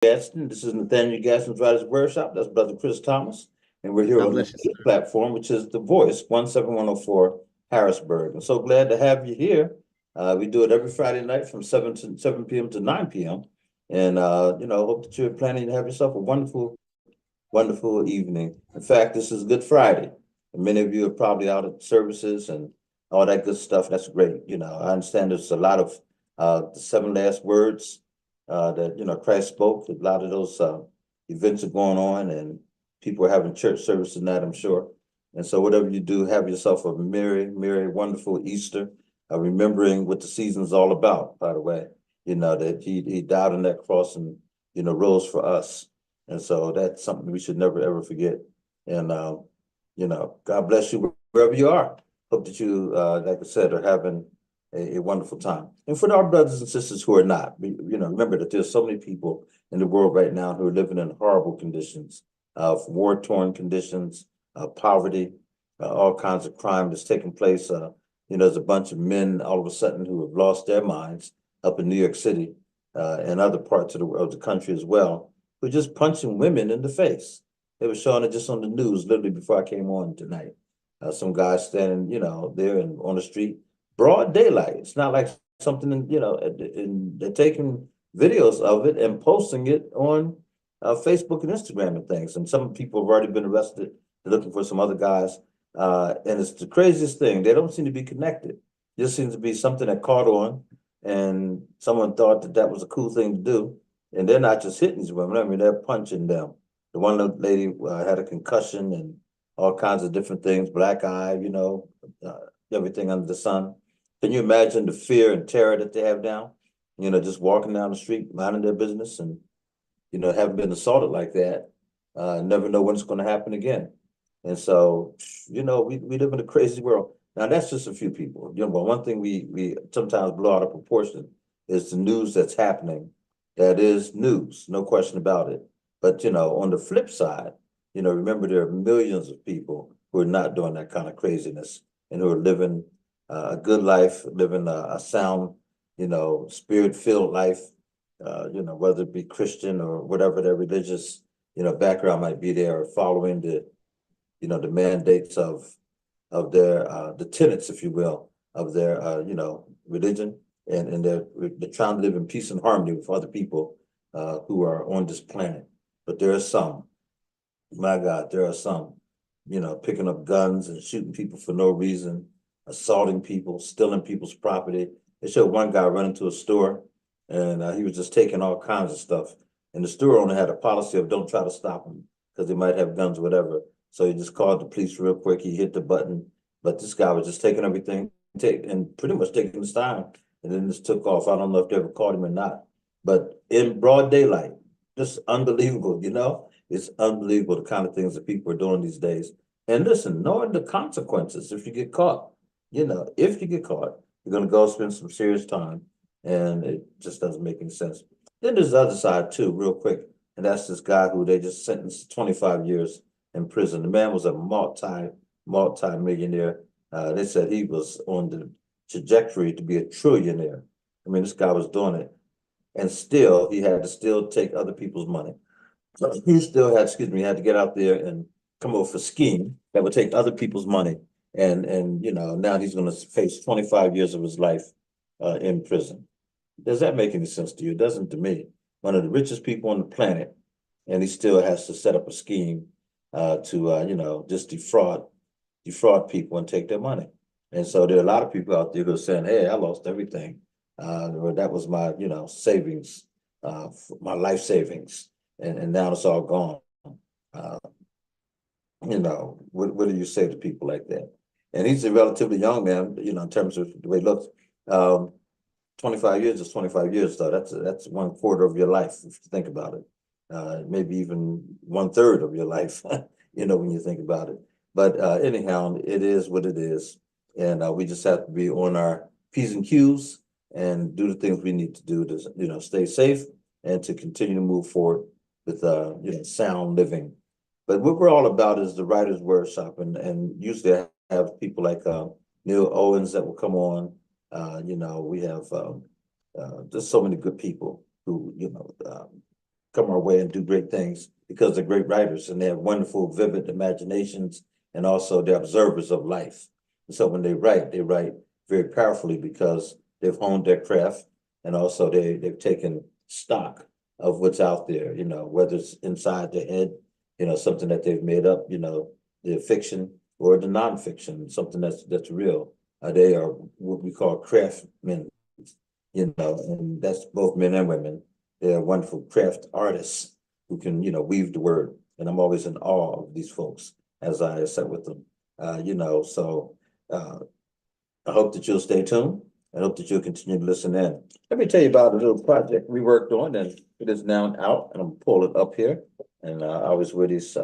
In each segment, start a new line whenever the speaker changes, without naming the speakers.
Gadsden. This is Nathaniel Gadsden's Writers Workshop. That's Brother Chris Thomas. And we're here
God
on
bless you,
the
sir.
platform, which is The Voice, 17104 Harrisburg. I'm so glad to have you here. We do it every Friday night from 7 p.m. to 9 p.m. And, hope that you're planning to have yourself a wonderful, wonderful evening. In fact, this is Good Friday. And many of you are probably out at services and all that good stuff. That's great. I understand there's a lot of the seven last words that Christ spoke. A lot of those events are going on, and people are having church service tonight, I'm sure. And so, whatever you do, have yourself a merry, merry, wonderful Easter. Remembering what the season's all about. By the way, that he died on that cross and rose for us, and so that's something we should never ever forget. And God bless you wherever you are. Hope that you, like I said, are having a wonderful time. And for our brothers and sisters who are not, remember that there's so many people in the world right now who are living in horrible conditions, war-torn conditions, poverty, all kinds of crime that's taking place. There's a bunch of men all of a sudden who have lost their minds up in New York City and other parts of the country as well, who are just punching women in the face. They were showing it just on the news literally before I came on tonight. Some guys standing, there and on the street, broad daylight. It's not like something, and they're taking videos of it and posting it on Facebook and Instagram and things. And some people have already been arrested. They're looking for some other guys. And it's the craziest thing. They don't seem to be connected. It just seems to be something that caught on, and someone thought that that was a cool thing to do. And they're not just hitting these women. I mean, they're punching them. The one lady had a concussion and all kinds of different things, black eye, uh, everything under the sun. Can you imagine the fear and terror that they have now? Just walking down the street, minding their business, and haven't been assaulted like that. Never know when it's going to happen again. And so, we live in a crazy world. Now, that's just a few people. But one thing we sometimes blow out of proportion is the news that's happening. That is news, no question about it. But, on the flip side, remember there are millions of people who are not doing that kind of craziness and who are living a good life, living a sound, spirit-filled life, whether it be Christian or whatever their religious, background might be there, or following the mandates of their the tenets, if you will, of their religion, and they're trying to live in peace and harmony with other people who are on this planet. But there are some, my God, there are some, picking up guns and shooting people for no reason, assaulting people, stealing people's property. They showed one guy run into a store, and he was just taking all kinds of stuff. And the store owner had a policy of don't try to stop him because they might have guns or whatever. So he just called the police real quick. He hit the button, but this guy was just taking everything, and pretty much taking his time, and then just took off. I don't know if they ever caught him or not, but in broad daylight, just unbelievable. It's unbelievable the kind of things that people are doing these days. And listen, knowing the consequences if you get caught, if you get caught, you're going to go spend some serious time, and it just doesn't make any sense. Then there's the other side too, real quick, and that's this guy who they just sentenced 25 years in prison. The man was a multi-millionaire. They said he was on the trajectory to be a trillionaire. I mean, this guy was doing it, and still he had to still take other people's money. So he still had, had to get out there and come up with a scheme that would take other people's money. And now he's going to face 25 years of his life in prison. Does that make any sense to you? It doesn't to me. One of the richest people on the planet, and he still has to set up a scheme to just defraud people and take their money. And so there are a lot of people out there who are saying, "Hey, I lost everything. Or that was my savings, my life savings, and now it's all gone." Uh, what do you say to people like that? And he's a relatively young man, in terms of the way he looks. 25 years is 25 years, though. That's 1/4 of your life, if you think about it. Maybe even 1/3 of your life, when you think about it. But anyhow, it is what it is. And we just have to be on our P's and Q's and do the things we need to do to, stay safe and to continue to move forward with, sound living. But what we're all about is the Writers Workshop, and usually I have people like Neil Owens that will come on. We have just so many good people who come our way and do great things because they're great writers and they have wonderful, vivid imaginations, and also they're observers of life. And so when they write very powerfully because they've honed their craft, and also they've taken stock of what's out there, whether it's inside their head, something that they've made up, the fiction or the nonfiction, something that's real. They are what we call craftsmen, and that's both men and women. They're wonderful craft artists who can, weave the word. And I'm always in awe of these folks as I sit with them. So I hope that you'll stay tuned. I hope that you'll continue to listen in. Let me tell you about a little project we worked on, and it is now out, and I'm gonna pull it up here. And I always wear these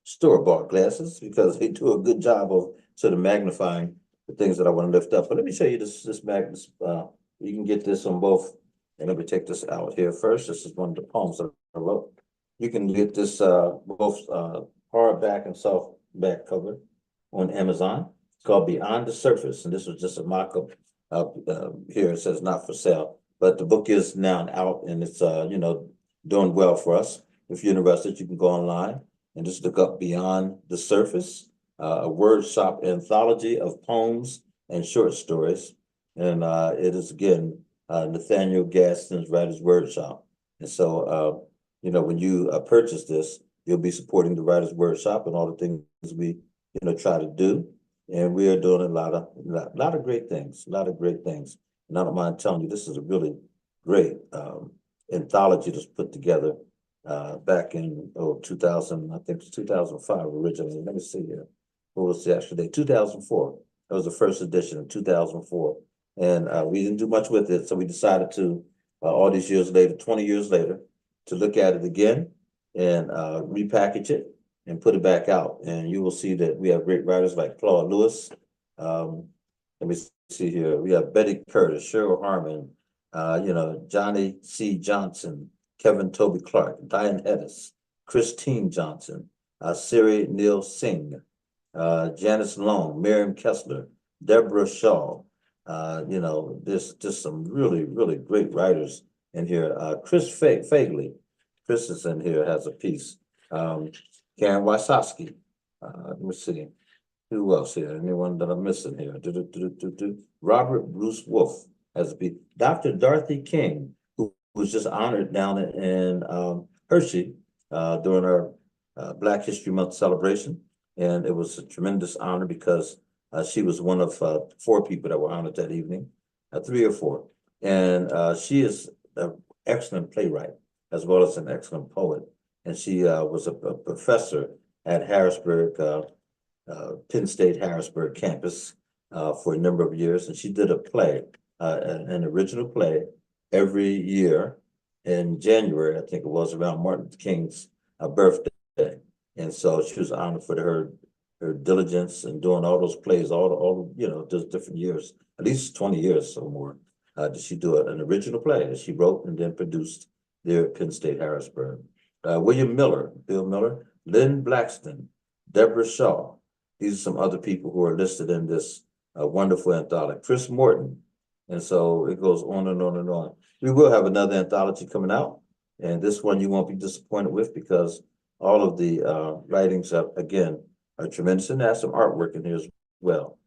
store-bought glasses because they do a good job of sort of magnifying the things that I want to lift up. But let me show you this magnus. You can get this on both. And let me take this out here first. This is one of the poems that I wrote. You can get this both hardback and softback cover on Amazon. It's called Beyond the Surface, and this was just a mock-up. Here it says not for sale, but the book is now out, and it's doing well for us. If you're interested, you can go online and just look up Beyond the Surface, a Wordshop anthology of poems and short stories, and it is again Nathaniel Gadsden's Writer's Wordshop. And so when you purchase this, you'll be supporting the Writer's Wordshop and all the things we try to do. And we are doing a lot of great things, And I don't mind telling you, this is a really great anthology that's put together back in 2000, I think it's 2005 originally. Let me see here. What was the actual date? 2004. That was the first edition in 2004. And we didn't do much with it. So we decided to, all these years later, 20 years later, to look at it again and repackage it and put it back out. And you will see that we have great writers like Claude Lewis. Let me see here. We have Betty Curtis, Cheryl Harmon, Johnny C. Johnson, Kevin Toby Clark, Diane Hedis, Christine Johnson, Siri Neil Singh, Janice Long, Miriam Kessler, Deborah Shaw. There's just some really, really great writers in here. Chris Fagley. Chris is in here, has a piece. Karen Wysocki. Let me see. Who else here? Anyone that I'm missing here? Robert Bruce Wolfe has a piece. Dr. Dorothy King, who was just honored down in Hershey during our Black History Month celebration. And it was a tremendous honor because she was one of 4 people that were honored that evening, 3 or 4. And she is an excellent playwright as well as an excellent poet. And she was a professor at Harrisburg, Penn State Harrisburg campus for a number of years. And she did a play, an original play every year in January, I think it was, around Martin Luther King's birthday. And so she was honored for her diligence and doing all those plays, all those different years, at least 20 years or more. Did she do an original play that she wrote and then produced there at Penn State Harrisburg? William Miller, Bill Miller, Lynn Blackston, Deborah Shaw. These are some other people who are listed in this wonderful anthology. Chris Morton. And so it goes on and on and on. We will have another anthology coming out, and this one you won't be disappointed with because all of the writings are tremendous, and there's some artwork in here as well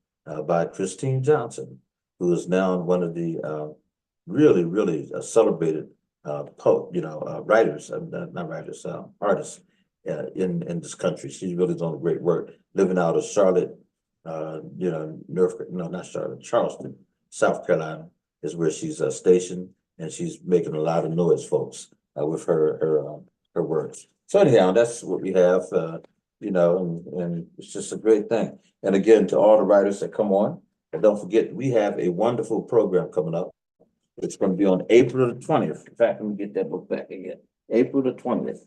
by Christine Johnson, who is now one of the really, really celebrated writers, not writers, artists in this country. She's really doing great work, living out of Charlotte, Charleston, South Carolina is where she's stationed, and she's making a lot of noise, folks, with her works. So anyhow, that's what we have, and it's just a great thing. And again, to all the writers that come on, and don't forget, we have a wonderful program coming up. It's going to be on April the 20th. In fact, let me get that book back again. April the 20th.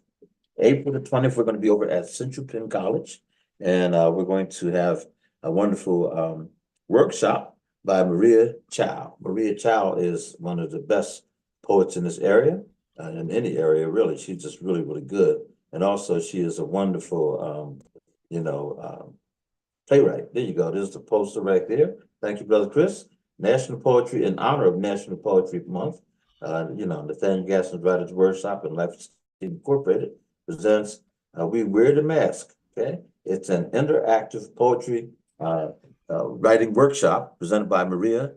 April the 20th, we're going to be over at Central Penn College, and we're going to have a wonderful workshop by Maria Chow. Maria Chow is one of the best poets in this area, in any area, really. She's just really, really good. And also, she is a wonderful, playwright. There you go. There's the poster right there. Thank you, Brother Chris. National Poetry, in honor of National Poetry Month. Nathaniel Gadsden's Writer's Workshop and Life Incorporated presents We Wear the Mask. Okay, it's an interactive poetry writing workshop presented by Maria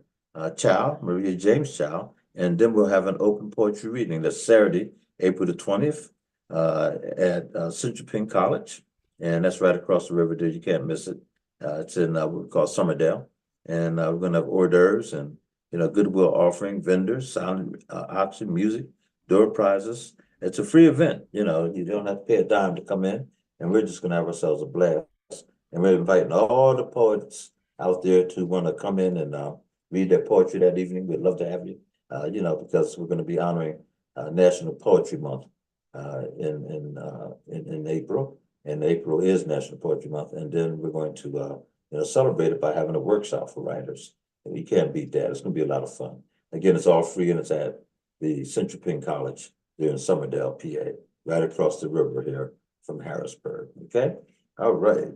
James Chow, and then we'll have an open poetry reading. That's Saturday, April the 20th, at Central Penn College, and that's right across the river there. You can't miss it. It's in what we call Summerdale, and we're going to have hors d'oeuvres and goodwill offering, vendors, silent auction, music, door prizes. It's a free event. You don't have to pay a dime to come in, and we're just going to have ourselves a blast. And we're inviting all the poets out there to want to come in and read their poetry that evening. We'd love to have you, because we're going to be honoring National Poetry Month in April, and April is National Poetry Month. And then we're going to celebrate it by having a workshop for writers. And you can't beat that. It's going to be a lot of fun. Again, it's all free, and it's at the Central Penn College there in Summerdale, PA, right across the river here from Harrisburg. Okay, all right.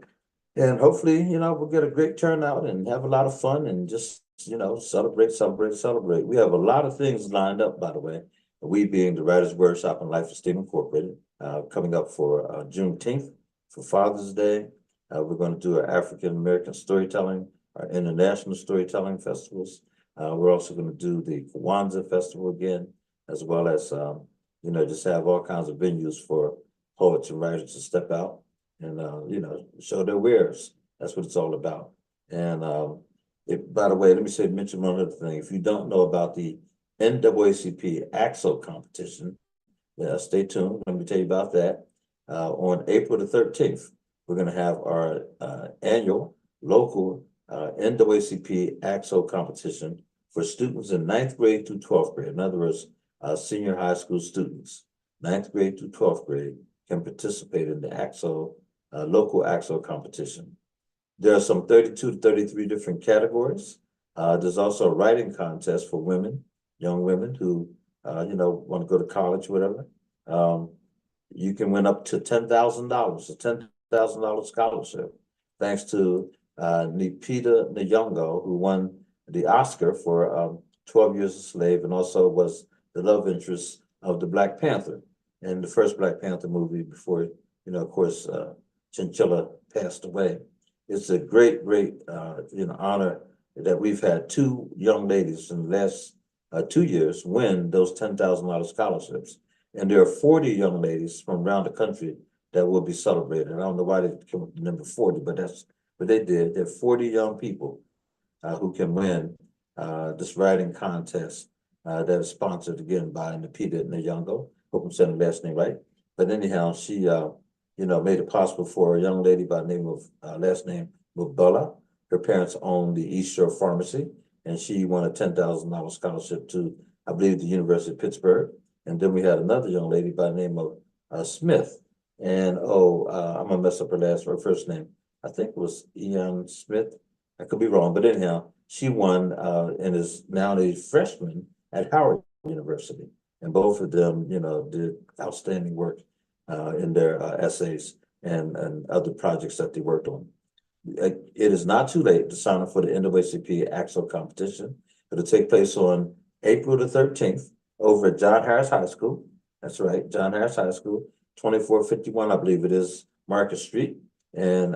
And hopefully, we'll get a great turnout and have a lot of fun and just, celebrate. We have a lot of things lined up, by the way. We being the Writers Workshop and Life Esteem Incorporated, coming up for Juneteenth, for Father's Day. We're going to do our African American storytelling, our international storytelling festivals. We're also going to do the Kwanzaa Festival again, as well as, just have all kinds of venues for poets and writers to step out and show their wares. That's what it's all about. And by the way, let me mention one other thing. If you don't know about the NAACP AXO competition, stay tuned. Let me tell you about that. On April the 13th, we're going to have our annual local NAACP AXO competition for students in 9th grade through 12th grade. In other words, senior high school students, 9th grade through 12th grade, can participate in the AXO local AXO competition. There are some 32 to 33 different categories. There's also a writing contest for women, young women who want to go to college, whatever. You can win up to $10,000, a $10,000 scholarship, thanks to Lupita Nyong'o, who won the Oscar for 12 Years a Slave, and also was the love interest of the Black Panther in the first Black Panther movie before, of course, Chinchilla passed away. It's a great honor that we've had two young ladies in the last 2 years win those $10,000 scholarships. And there are 40 young ladies from around the country that will be celebrated. I don't know why they came up with the number 40, but that's what they did. There are 40 young people who can win this writing contest that is sponsored again by Lupita Nyong'o. Hope I'm saying the last name right. But anyhow, she made it possible for a young lady by the name of last name Mubala. Her parents own the East Shore Pharmacy, and she won a $10,000 scholarship to, I believe, the University of Pittsburgh. And then we had another young lady by the name of Smith. And I'm gonna mess up her first name. I think it was Ian Smith. I could be wrong, but anyhow, she won and is now a freshman at Howard University. And both of them, did outstanding work in their essays and other projects that they worked on. It is not too late to sign up for the NAACP AXO competition. It'll take place on April the 13th over at John Harris High School. That's right, John Harris High School, 2451, I believe it is, Market Street. And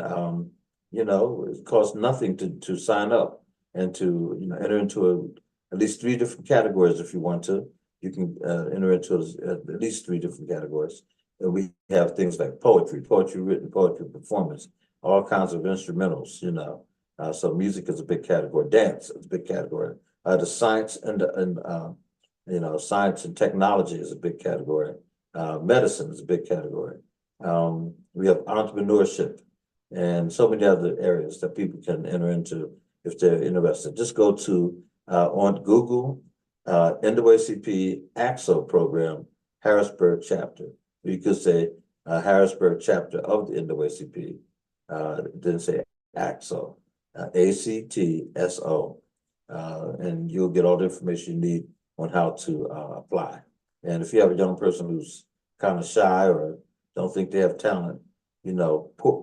it costs nothing to sign up and to enter into at least 3 different categories if you want to. You can enter into at least 3 different categories. And we have things like poetry written, poetry performance, all kinds of instrumentals, so music is a big category, dance is a big category. The science and science and technology is a big category. Medicine is a big category. We have entrepreneurship and so many other areas that people can enter into if they're interested. Just go to on Google, NAACP AXO program, Harrisburg chapter. You could say Harrisburg chapter of the NAACP. Didn't say AXO, ACTSO, and you'll get all the information you need on how to apply. And if you have a young person who's kind of shy or don't think they have talent,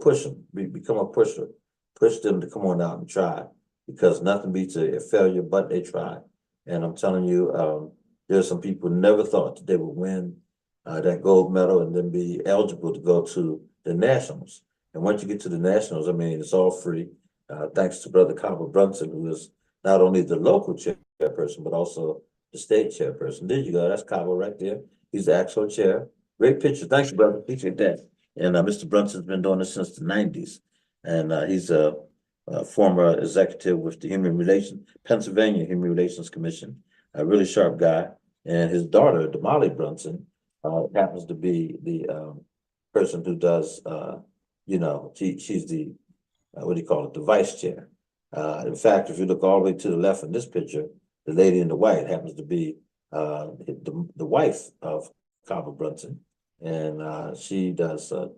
push them, become a pusher, push them to come on out and try, because nothing beats a failure but a try. And I'm telling you, there's some people who never thought that they would win that gold medal and then be eligible to go to the nationals. And once you get to the nationals, I mean, it's all free. Thanks to Brother Copper Brunson, who is not only the local chairperson, but also the state chairperson. There you go. That's Cabo right there. He's the actual chair. Great picture. Thanks, brother. Appreciate that. And Mr. Brunson's been doing this since the 90s. And he's a former executive with the Pennsylvania Human Relations Commission, a really sharp guy. And his daughter, Damali Brunson, happens to be the person who does, she's the, what do you call it, the vice chair. In fact, if you look all the way to the left in this picture, the lady in the white happens to be the wife of Cabo Brunson. And she does a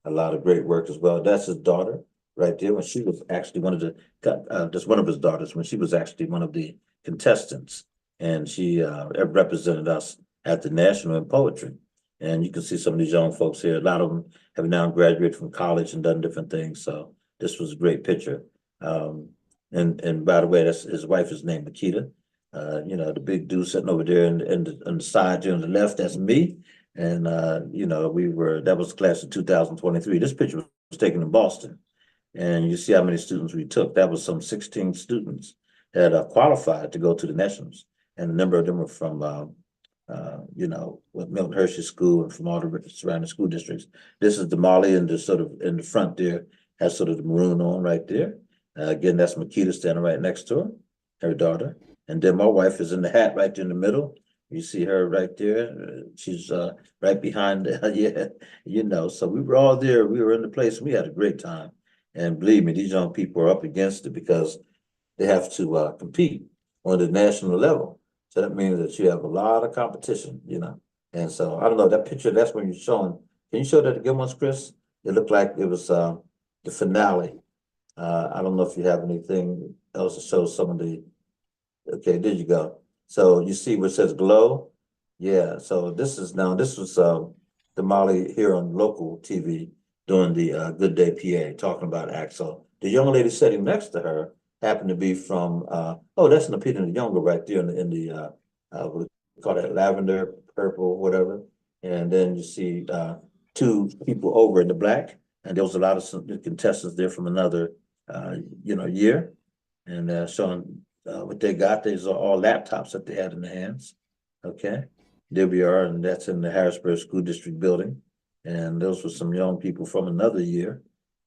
lot of great work as well. That's his daughter right there, when she was actually one of the, just one of his daughters, when she was actually one of the contestants. And she represented us at the National in Poetry. And you can see some of these young folks here. A lot of them have now graduated from college and done different things. So this was a great picture. And by the way, that's his wife is named Makita. The big dude sitting over there on the side here on the left, that's me. And that was the class of 2023. This picture was taken in Boston. And you see how many students we took. That was some 16 students that qualified to go to the nationals. And a number of them were from with Milton Hershey School and from all the surrounding school districts. This is Damali, and the sort of in the front there has sort of the maroon on right there. Again, that's Makita standing right next to her daughter. And then my wife is in the hat right there in the middle. You see her right there. She's right behind. So we were all there. We were in the place. We had a great time. And believe me, these young people are up against it because they have to compete on the national level. So that means that you have a lot of competition, And so I don't know, that picture, that's when you're showing. Can you show that again once, Chris? It looked like it was the finale. I don't know if you have anything else to show some of the, okay, there you go. So you see where it says glow? Yeah, so this was Damali here on local TV doing the Good Day PA, talking about Axel. The young lady sitting next to her happened to be from, that's Napita the Younger right there in the what do you call that, lavender, purple, whatever. And then you see two people over in the black, and there was a lot of contestants there from another, year. And showing what they got. These are all laptops that they had in their hands. Okay, there we are, and that's in the Harrisburg School District building. And those were some young people from another year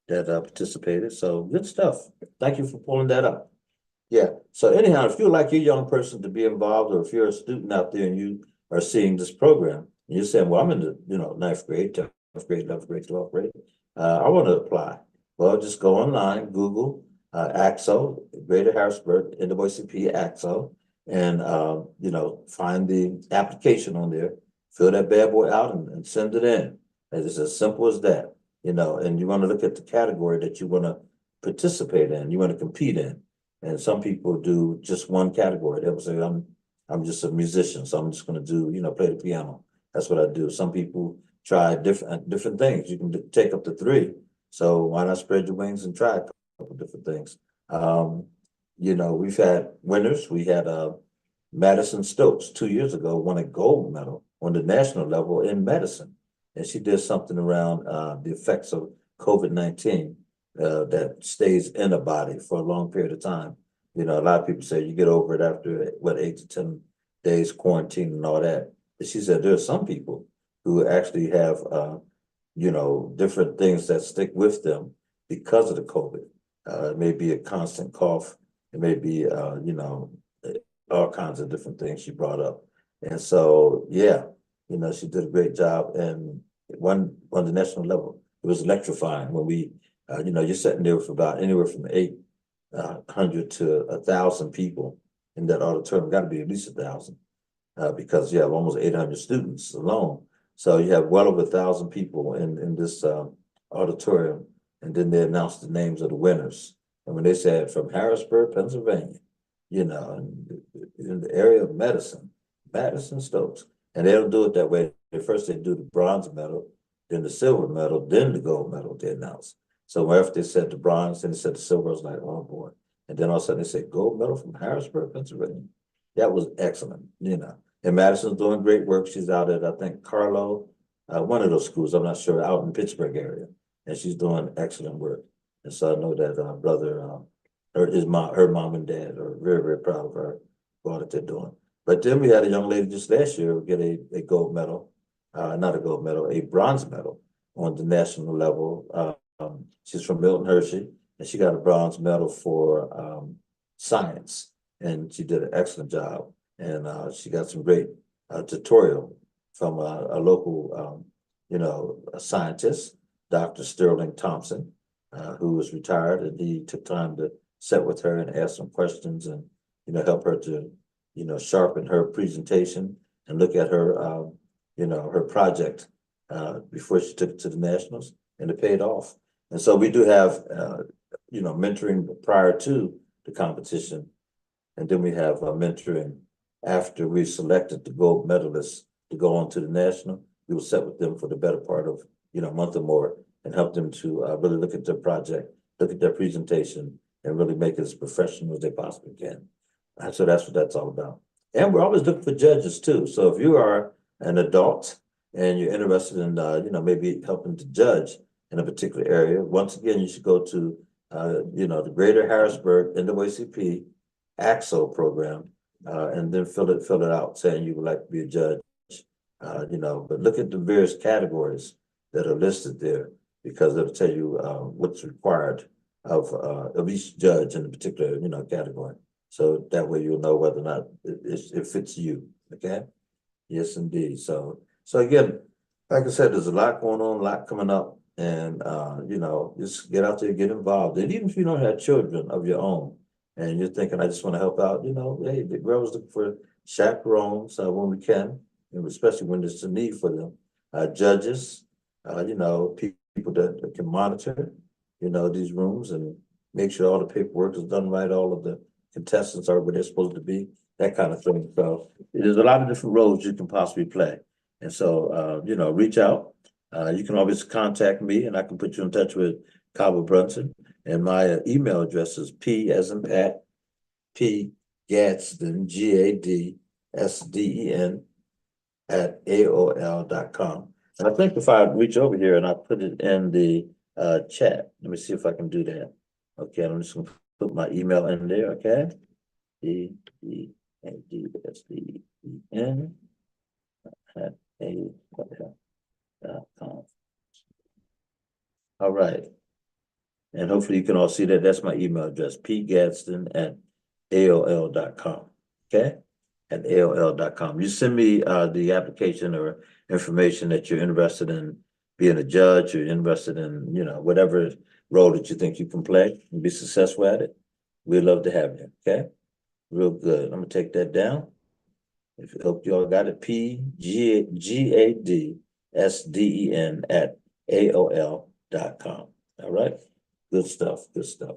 that participated. So good stuff. Thank you for pulling that up. Yeah. So anyhow, if you'd like your young person to be involved, or if you're a student out there and you are seeing this program, and you're saying, well, I'm in the ninth grade, 10th grade, 11th grade, 12th grade, I want to apply. Well, just go online, Google AXO, Greater Harrisburg, NAACP AXO, and find the application on there, fill that bad boy out and send it in. And it's as simple as that, and you want to look at the category that you want to participate in, you want to compete in. And some people do just one category. They will say, I'm just a musician, so I'm just going to do, play the piano. That's what I do. Some people try different things. You can take up to 3. So why not spread your wings and try a couple different things? We've had winners. We had Madison Stokes 2 years ago won a gold medal on the national level in medicine. And she did something around the effects of COVID-19 that stays in a body for a long period of time. A lot of people say you get over it after 8 to 10 days quarantine and all that. But she said there are some people who actually have different things that stick with them because of the COVID. It may be a constant cough. It may be all kinds of different things she brought up. And so she did a great job and won the national level. It was electrifying when we you're sitting there for about anywhere from 800 to 1,000 people in that auditorium. Got to be at least 1,000 because you have almost 800 students alone. So you have well over 1,000 people in this auditorium, and then they announced the names of the winners. And when they said from Harrisburg, Pennsylvania, in the area of medicine, Madison Stokes, and they don't do it that way. First they do the bronze medal, then the silver medal, then the gold medal they announce. So after they said the bronze, then they said the silver, I was like, oh boy. And then all of a sudden they said gold medal from Harrisburg, Pennsylvania. That was excellent, And Madison's doing great work. She's out at, I think, Carlo one of those schools, I'm not sure, out in Pittsburgh area. And she's doing excellent work. And so I know that her mom and dad are very, very proud of her for what they're doing. But then we had a young lady just last year get a gold medal, not a gold medal, a bronze medal on the national level. She's from Milton Hershey, and she got a bronze medal for science, and she did an excellent job. And she got some great tutorial from a local, a scientist, Dr. Sterling Thompson, who was retired, and he took time to sit with her and ask some questions and, help her to, sharpen her presentation and look at her, her project before she took it to the nationals, and it paid off. And so we do have, mentoring prior to the competition, and then we have mentoring after we selected the gold medalists to go on to the national. We will sit with them for the better part of, a month or more and help them to really look at their project, look at their presentation, and really make it as professional as they possibly can. And so that's what that's all about. And we're always looking for judges too. So if you are an adult and you're interested in, maybe helping to judge in a particular area, once again, you should go to, the Greater Harrisburg NAACP AXO program, and then fill it out saying you would like to be a judge. But look at the various categories that are listed there, because it'll tell you what's required of each judge in a particular category. So that way you'll know whether or not it fits you. Okay. Yes, indeed. So again, like I said, there's a lot going on, a lot coming up, and just get out there, get involved. And even if you don't have children of your own, and you're thinking, I just want to help out, hey, we're always looking for chaperones when we can, and especially when there's a need for them. Judges, people that can monitor, these rooms and make sure all the paperwork is done right, all of the contestants are where they're supposed to be, that kind of thing. So there's a lot of different roles you can possibly play. And so, reach out. You can always contact me, and I can put you in touch with Cabo Brunson. And my email address is P as in Pat, P Gadsden, GADSDEN at AOL.com. And I think if I reach over here and I put it in the chat, let me see if I can do that. Okay, I'm just gonna put my email in there, okay? GADSDEN at AOL.com. All right. And hopefully you can all see that. That's my email address, pgadsden at AOL.com. Okay? At AOL.com. You send me the application or information that you're interested in being a judge, or interested in, whatever role that you think you can play and be successful at it. We'd love to have you. Okay? Real good. I'm gonna take that down. Hope you all got it. PGADSDEN at AOL.com. All right. Good stuff. Good stuff.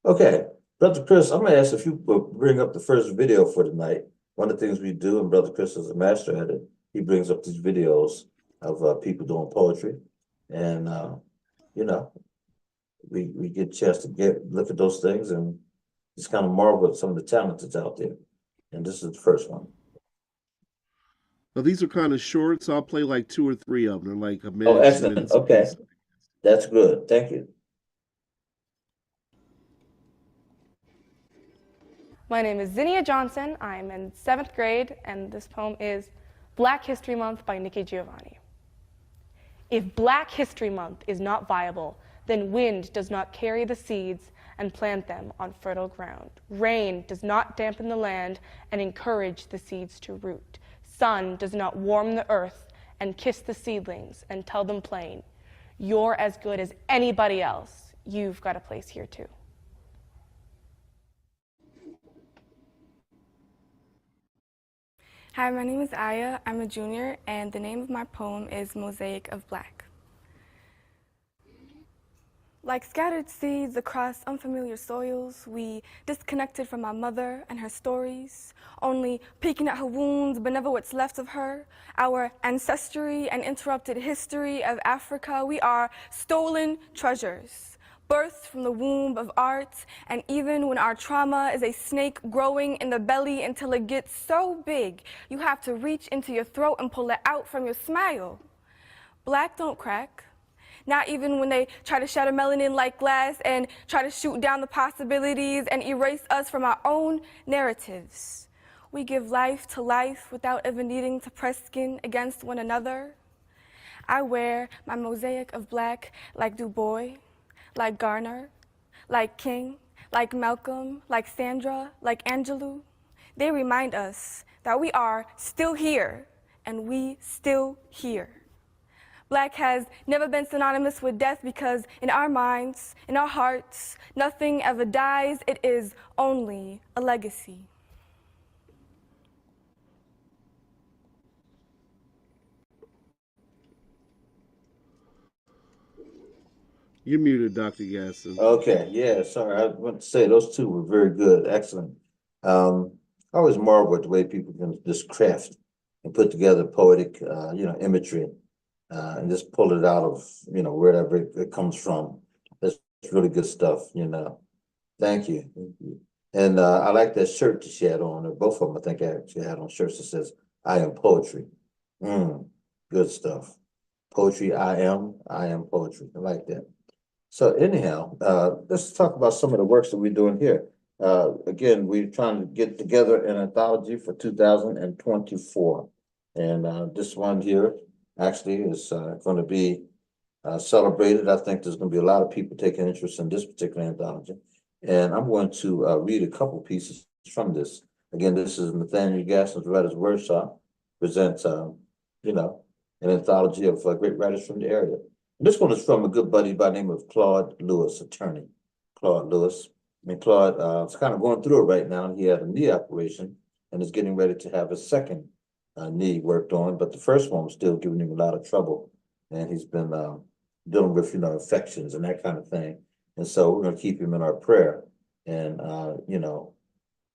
Okay, Brother Chris, I'm gonna ask if you will bring up the first video for tonight. One of the things we do, and Brother Chris is a master at it, he brings up these videos of people doing poetry, and we get a chance to look at those things and just kind of marvel at some of the talent that's out there. And this is the first one.
Well, these are kind of short, so I'll play like 2 or 3 of them. They're like a minute.
Oh, excellent. Okay, that's good. Thank you.
My name is Zinnia Johnson. I'm in 7th grade, and this poem is Black History Month by Nikki Giovanni. If Black History Month is not viable, then wind does not carry the seeds and plant them on fertile ground. Rain does not dampen the land and encourage the seeds to root. Sun does not warm the earth and kiss the seedlings and tell them plain, you're as good as anybody else. You've got a place here too.
Hi, my name is Aya. I'm a junior, and the name of my poem is Mosaic of Black. Like scattered seeds across unfamiliar soils, we disconnected from our mother and her stories, only peeking at her wounds but never what's left of her. Our ancestry and interrupted history of Africa, we are stolen treasures, birthed from the womb of art, and even when our trauma is a snake growing in the belly until it gets so big, you have to reach into your throat and pull it out from your smile. Black don't crack. Not even when they try to shatter melanin like glass and try to shoot down the possibilities and erase us from our own narratives. We give life to life without ever needing to press skin against one another. I wear my mosaic of black like Du Bois, like Garner, like King, like Malcolm, like Sandra, like Angelou. They remind us that we are still here and we still here. Black has never been synonymous with death because in our minds, in our hearts, nothing ever dies. It is only a legacy.
You're muted, Dr. Gadsden.
Okay, yeah, sorry, I want to say those two were very good, excellent. I always marvel at the way people can just craft and put together poetic, imagery, and just pull it out of, wherever it comes from. That's really good stuff, Thank you. And I like that shirt that she had on, or both of them, I think she had on shirts that says, "I am poetry." Good stuff. Poetry, I am poetry. I like that. So anyhow, let's talk about some of the works that we're doing here. Again, we're trying to get together an anthology for 2024. And this one here actually is going to be celebrated. I think there's going to be a lot of people taking interest in this particular anthology. And I'm going to read a couple pieces from this. Again, this is Nathaniel Gadsden's Writers Wordshop, presents, an anthology of great writers from the area. This one is from a good buddy by the name of Claude Lewis, attorney. Claude Lewis. And Claude is kind of going through it right now. He had a knee operation and is getting ready to have his second knee worked on, but the first one was still giving him a lot of trouble. And he's been dealing with, infections and that kind of thing. And so we're going to keep him in our prayer. And,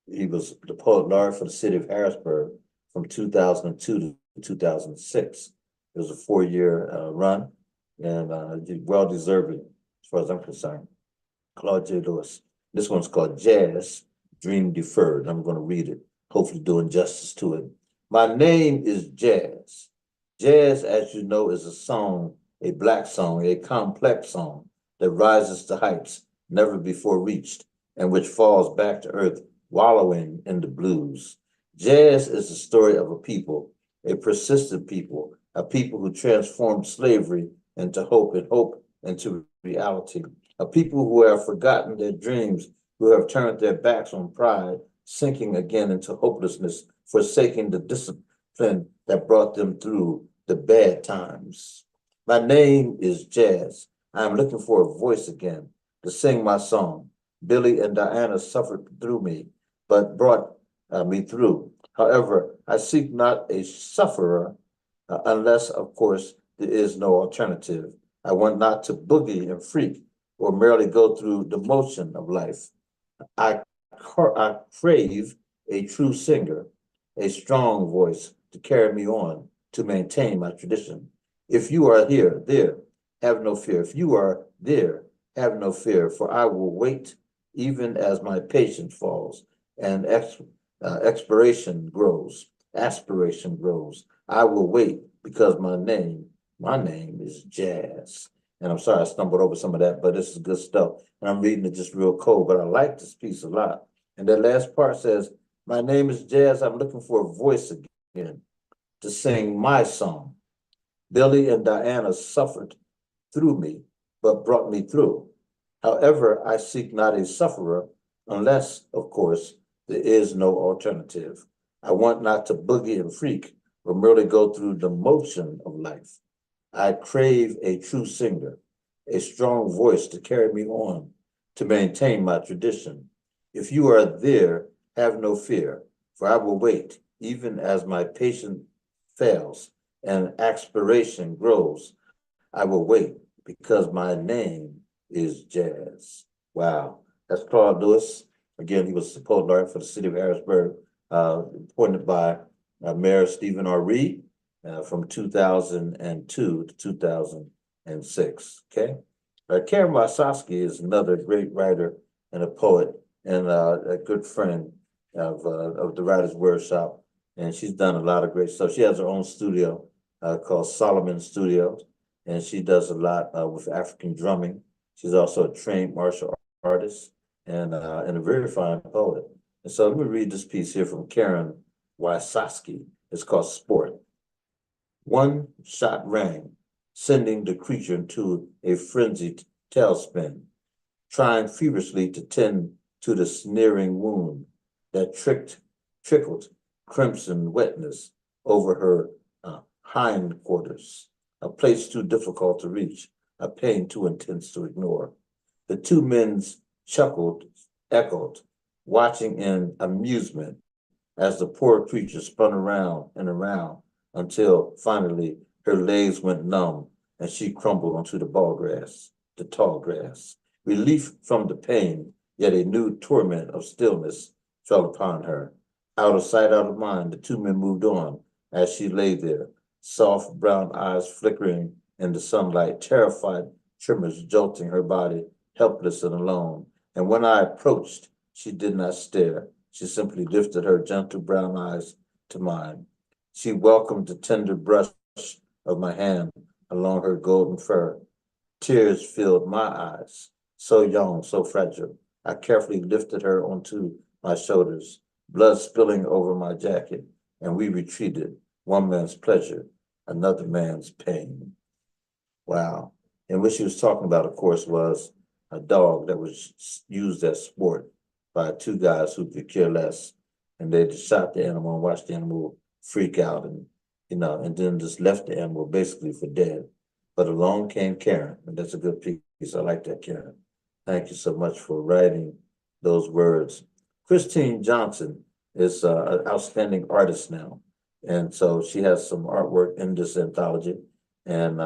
he was the poet laureate for the city of Harrisburg from 2002 to 2006. It was a 4-year run. And well deserving as far as I'm concerned. Claude J. Lewis. This one's called Jazz, Dream Deferred. I'm going to read it, hopefully doing justice to it. My name is Jazz. Jazz, as you know, is a song, a Black song, a complex song that rises to heights never before reached and which falls back to earth, wallowing in the blues. Jazz is the story of a people, a persistent people, a people who transformed slavery into hope and hope into reality. A people who have forgotten their dreams, who have turned their backs on pride, sinking again into hopelessness, forsaking the discipline that brought them through the bad times. My name is Jazz. I am looking for a voice again to sing my song. Billy and Diana suffered through me, but brought me through. However, I seek not a sufferer unless, of course, there is no alternative. I want not to boogie and freak or merely go through the motion of life. I crave a true singer, a strong voice to carry me on, to maintain my tradition. If you are there, have no fear. If you are there, have no fear, for I will wait even as my patience falls and aspiration grows. I will wait because my name is Jazz. And I'm sorry I stumbled over some of that, but this is good stuff. And I'm reading it just real cold, but I like this piece a lot. And that last part says, my name is Jazz. I'm looking for a voice again to sing my song. Billy and Diana suffered through me, but brought me through. However, I seek not a sufferer unless, of course, there is no alternative. I want not to boogie and freak or merely go through the motion of life. I crave a true singer, a strong voice to carry me on, to maintain my tradition. If you are there, have no fear, for I will wait, even as my patience fails and aspiration grows. I will wait because my name is Jazz. Wow, that's Claude Lewis. Again, he was the poet laureate for the city of Harrisburg, appointed by Mayor Stephen R. Reed from 2002 to 2006. Okay, Karen Wasowski is another great writer and a poet and a good friend of the Writers Workshop, and she's done a lot of great stuff. She has her own studio called Solomon Studios, and she does a lot with African drumming. She's also a trained martial artist and a very fine poet. And so let me read this piece here from Karen Wysocki. It's called Sport. One shot rang, sending the creature into a frenzied tailspin, trying feverishly to tend to the sneering wound that trickled crimson wetness over her hindquarters, a place too difficult to reach, a pain too intense to ignore. The two men chuckled, echoed, watching in amusement as the poor creature spun around and around until finally her legs went numb and she crumbled onto the tall grass. Relief from the pain, yet a new torment of stillness fell upon her. Out of sight, out of mind, the two men moved on as she lay there, soft brown eyes flickering in the sunlight, terrified tremors jolting her body, helpless and alone. And when I approached, she did not stare. She simply lifted her gentle brown eyes to mine. She welcomed the tender brush of my hand along her golden fur. Tears filled my eyes, so young, so fragile. I carefully lifted her onto my shoulders, blood spilling over my jacket, and we retreated, one man's pleasure, another man's pain. Wow. And what she was talking about, of course, was a dog that was used as sport by two guys who could care less. And they just shot the animal and watched the animal freak out and, and then just left the animal basically for dead. But along came Karen, and that's a good piece. I like that, Karen. Thank you so much for writing those words. Christine Johnson is an outstanding artist now. And so she has some artwork in this anthology. And,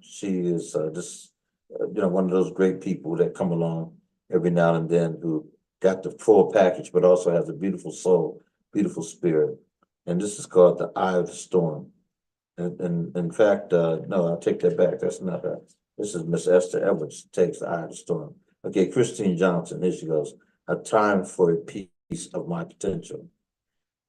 she is just, one of those great people that come along every now and then who got the full package, but also has a beautiful soul, beautiful spirit. And this is called The Eye of the Storm. And in fact, no, I'll take that back. That's not her. This is Miss Esther Edwards, takes The Eye of the Storm. Okay, Christine Johnson, here she goes. A time for a piece of my potential.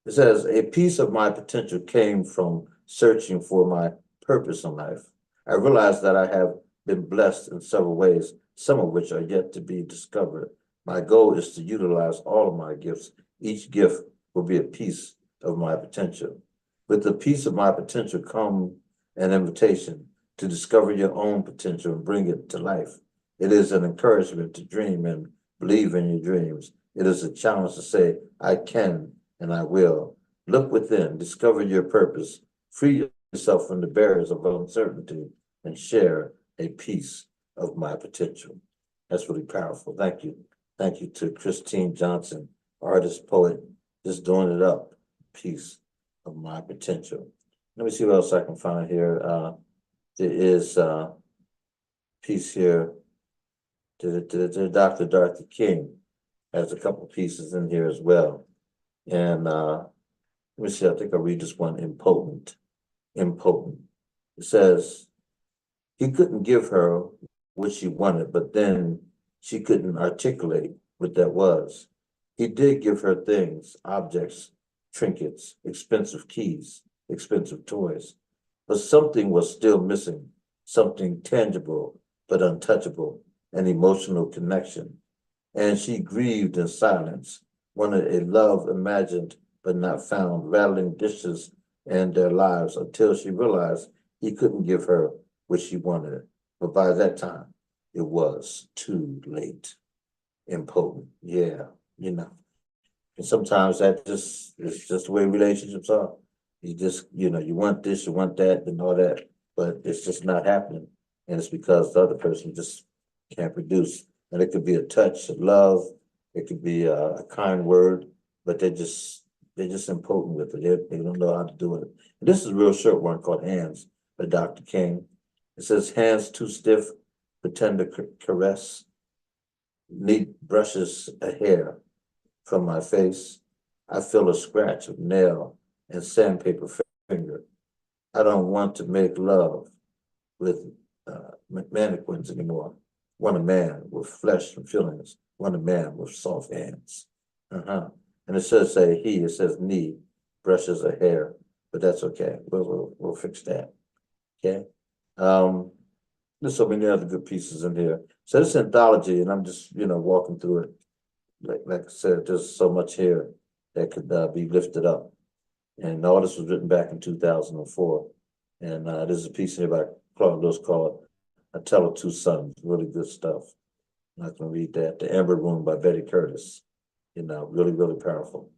It says, a piece of my potential came from searching for my purpose in life. I realized that I have been blessed in several ways, some of which are yet to be discovered. My goal is to utilize all of my gifts. Each gift will be a piece of my potential. With the piece of my potential come an invitation to discover your own potential and bring it to life. It is an encouragement to dream and believe in your dreams. It is a challenge to say, I can and I will. Look within, discover your purpose, free yourself from the barriers of uncertainty, and share a piece of my potential. That's really powerful. Thank you. Thank you to Christine Johnson, artist, poet, just doing it up, piece of my potential. Let me see what else I can find here. There is a piece here. Dr. Dorothy King has a couple pieces in here as well. And let me see, I think I'll read this one, Impotent. Impotent. It says, he couldn't give her what she wanted, but then she couldn't articulate what that was. He did give her things, objects, trinkets, expensive keys, expensive toys, but something was still missing, something tangible but untouchable, an emotional connection. And she grieved in silence, wanted a love imagined but not found, rattling dishes in their lives until she realized he couldn't give her what she wanted. But by that time, it was too late. Impotent, yeah, And sometimes that just is just the way relationships are. You just, you want this, you want that, and all that, but it's just not happening. And it's because the other person just can't produce. And it could be a touch of love, it could be a kind word, but they're just impotent with it. They don't know how to do it. And this is a real short one called Hands by Dr. King. It says, hands too stiff, pretend to caress, neat brushes a hair from my face. I feel a scratch of nail and sandpaper finger. I don't want to make love with mannequins anymore. Want a man with flesh and feelings. Want a man with soft hands. And it says it says knee brushes a hair, but that's okay. We'll fix that. Okay. There's so many other good pieces in here. So this anthology, and I'm just, walking through it. Like I said, there's so much here that could be lifted up. And all this was written back in 2004. And there's a piece here by Claude Lewis called A Tale of Two Sons. Really good stuff. I'm not going to read that. The Amber Room by Betty Curtis. Really, really powerful.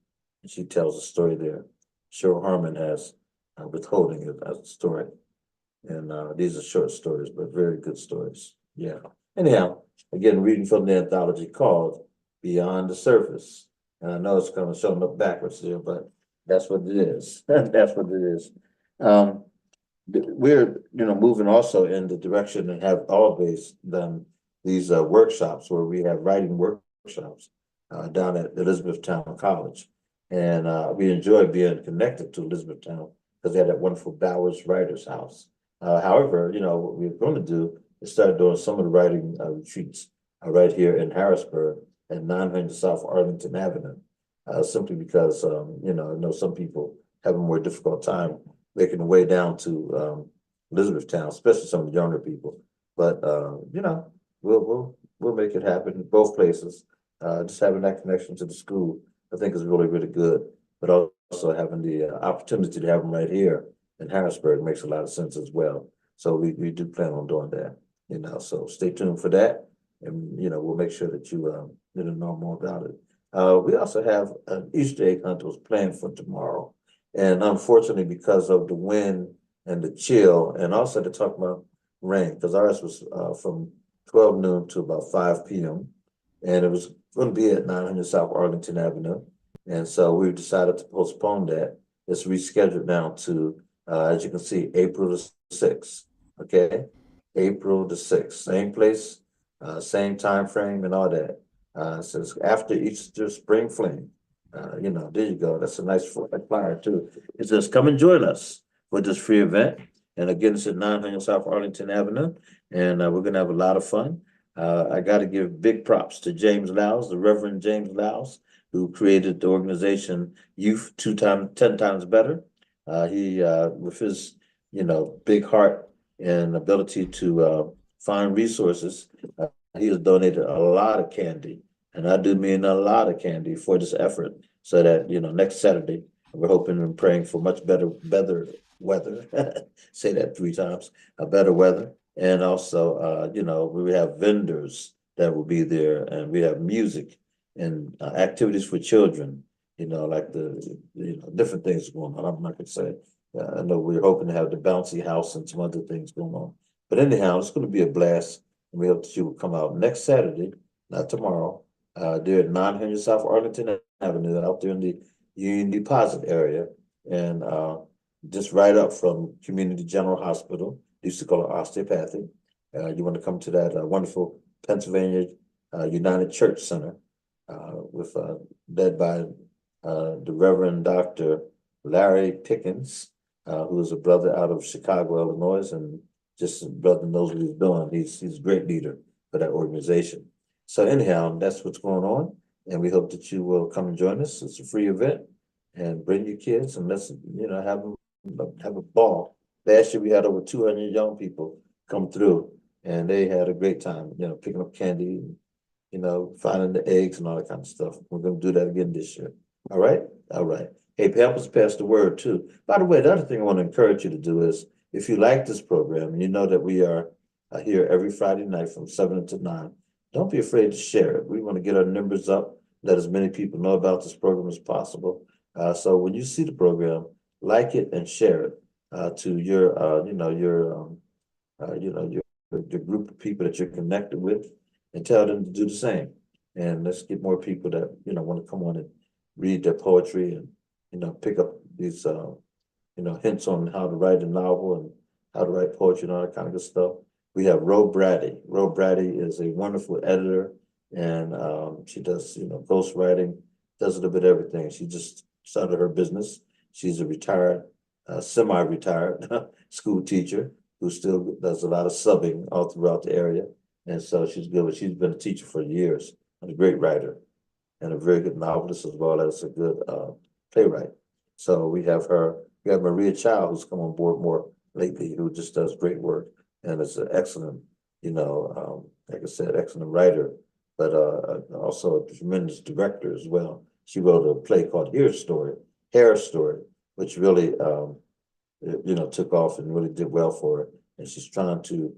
And she tells a story there. Cheryl Harmon has Withholding a story. And these are short stories, but very good stories. Yeah. Anyhow, again, reading from the anthology called Beyond the Surface. And I know it's kind of showing up backwards here, but that's what it is. That's what it is. We're, moving also in the direction and have always done these workshops where we have writing workshops down at Elizabethtown College. And we enjoy being connected to Elizabethtown because they had that wonderful Bowers Writers House. However, what we're going to do is start doing some of the writing retreats right here in Harrisburg at 900 South Arlington Avenue, simply because, I know some people have a more difficult time making their way down to Elizabethtown, especially some of the younger people. But, we'll make it happen in both places. Just having that connection to the school, I think is really, really good. But also having the opportunity to have them right here in Harrisburg makes a lot of sense as well. So we do plan on doing that, so stay tuned for that. And, we'll make sure that you know more about it. We also have an Easter egg hunt that was planned for tomorrow. And unfortunately, because of the wind and the chill, and also to talk about rain, because ours was from 12 noon to about 5 p.m. And it was going to be at 900 South Arlington Avenue. And so we decided to postpone that. It's rescheduled now to, as you can see, April the 6th. Okay, April the 6th, same place, same time frame, and all that. So it's after Easter Spring Fling. There you go. That's a nice flyer too. It says, come and join us for this free event. And again, it's at 900 South Arlington Avenue. And we're going to have a lot of fun. I got to give big props to James Lowes, the Reverend James Lowes, who created the organization Youth 10 Times Better. He, with his, big heart and ability to find resources, he has donated a lot of candy. And I do mean a lot of candy for this effort so that, next Saturday, we're hoping and praying for much better weather. Say that 3 times, better weather. And also, we have vendors that will be there, and we have music and activities for children, like the different things going on. I'm not going to say, I know we're hoping to have the bouncy house and some other things going on. But anyhow, it's going to be a blast. And we hope that you will come out next Saturday, not tomorrow. They're at 900 South Arlington Avenue out there in the Union Deposit area. And just right up from Community General Hospital. They used to call it osteopathic. You want to come to that wonderful Pennsylvania United Church Center with led by the Reverend Dr. Larry Pickens, who is a brother out of Chicago, Illinois, and just a brother knows what he's doing. He's a great leader for that organization. So anyhow, that's what's going on, and we hope that you will come and join us. It's a free event, and bring your kids and let's have a ball. Last year we had over 200 young people come through, and they had a great time. Picking up candy, finding the eggs and all that kind of stuff. We're going to do that again this year. All right, all right. Hey, help us pass the word too. By the way, the other thing I want to encourage you to do is, if you like this program, and you know that we are here every Friday night from 7 to 9, don't be afraid to share it. We want to get our numbers up, let as many people know about this program as possible. So when you see the program, like it and share it to your, your group of people that you're connected with, and tell them to do the same. And let's get more people that want to come on and read their poetry and pick up these hints on how to write a novel and how to write poetry and all that kind of good stuff. We have Ro Brady. Ro Brady is a wonderful editor, and she does ghost writing, does a little bit of everything. She just started her business. She's a retired, semi-retired school teacher who still does a lot of subbing all throughout the area. And so she's good. She's been a teacher for years and a great writer and a very good novelist as well as a good playwright. So we have her. We have Maria Child, who's come on board more lately, who just does great work. and is an excellent, like I said, excellent writer, but also a tremendous director as well. She wrote a play called Hair Story, which really took off and really did well for her. And she's trying to,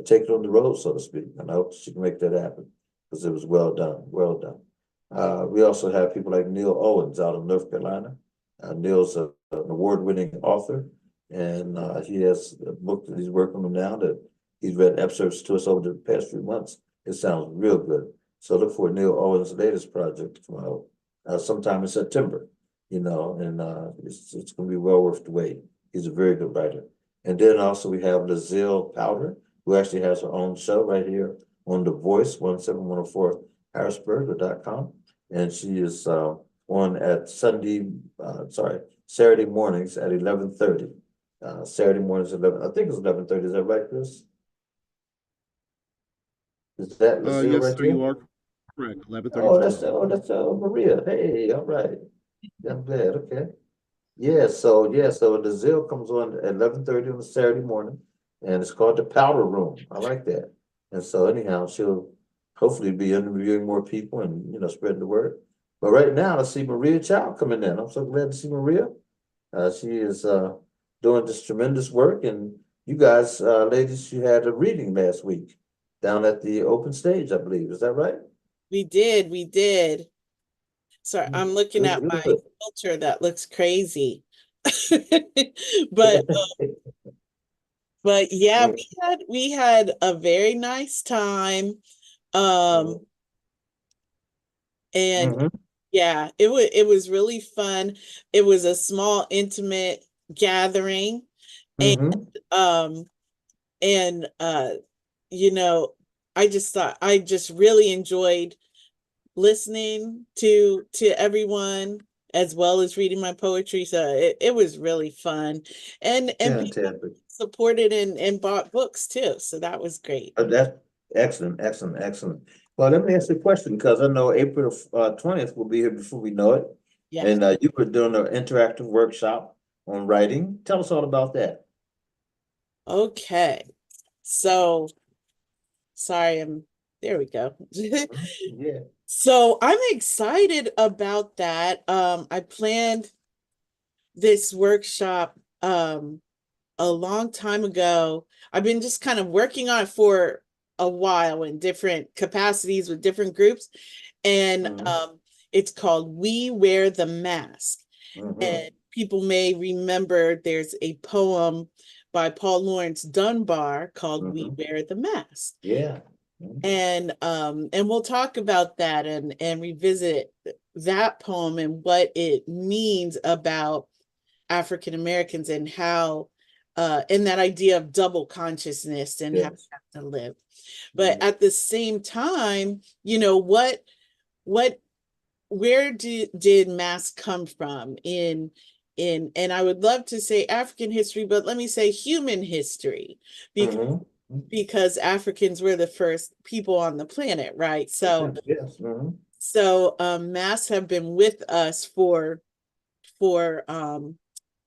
take it on the road, so to speak. And I hope she can make that happen because it was well done, well done. We also have people like Neil Owens out of North Carolina. Neil's an award-winning author, and he has a book that he's working on now that he's read excerpts to us over the past few months. It sounds real good. So look for Neil Owens' latest project to come out sometime in September, and it's going to be well worth the wait. He's a very good writer. And then also we have Lazille Powder, who actually has her own show right here on The Voice, 17104 Harrisburg.com. And she is on at Saturday mornings at 11:30. Saturday mornings at 11, I think it's 11:30. Is that right, Chris? Is that Lazille
Yes,
right
sir,
there?
you are correct. 11:30.
Oh, that's Maria. Hey, all right. I'm glad. Okay. So the Zill comes on at 11:30 on a Saturday morning, and it's called the Powder Room. I like that. And so anyhow, she'll hopefully be interviewing more people and spreading the word. But right now, I see Maria Child coming in. I'm so glad to see Maria. She is doing this tremendous work, and you guys, ladies, you had a reading last week down at the open stage, I believe. Is that right?
We did. So I'm looking at my
Good.
filter that looks crazy. But yeah, we had a very nice time. And
Mhm.
yeah, it was really fun. It was a small, intimate gathering. And
Mhm.
and I just really enjoyed listening to everyone as well as reading my poetry. So it was really fun. And people
Fantastic.
supported and bought books too. So that was great.
That's excellent. Well, let me ask you a question because I know April 20th will be here before we know it.
Yeah.
And you were doing an interactive workshop on writing. Tell us all about that.
Okay. So sorry, there we go.
Yeah.
So I'm excited about that. I planned this workshop a long time ago. I've been just kind of working on it for a while in different capacities with different groups. And it's called We Wear the Mask. And people may remember there's a poem by Paul Laurence Dunbar called We Wear the Mask.
Yeah.
And we'll talk about that and revisit that poem and what it means about African Americans and how and that idea of double consciousness and how we have to live. But at the same time, where did masks come from in and I would love to say African history, but let me say human history, because Africans were the first people on the planet, right? So masks have been with us for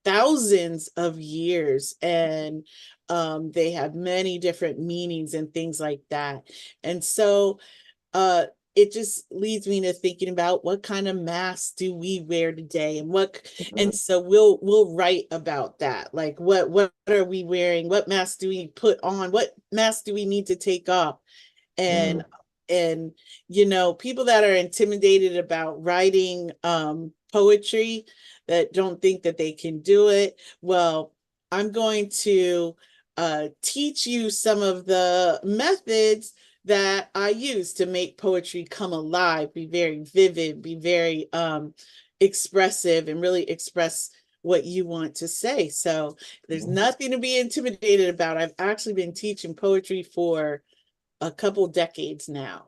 thousands of years, and they have many different meanings and things like that. And so it just leads me to thinking about what kind of masks do we wear today, and so we'll write about that. Like what are we wearing? What masks do we put on? What masks do we need to take off? And people that are intimidated about writing poetry, that don't think that they can do it, well, I'm going to teach you some of the methods that I use to make poetry come alive, be very vivid, be very expressive, and really express what you want to say. So there's nothing to be intimidated about. I've actually been teaching poetry for a couple decades now.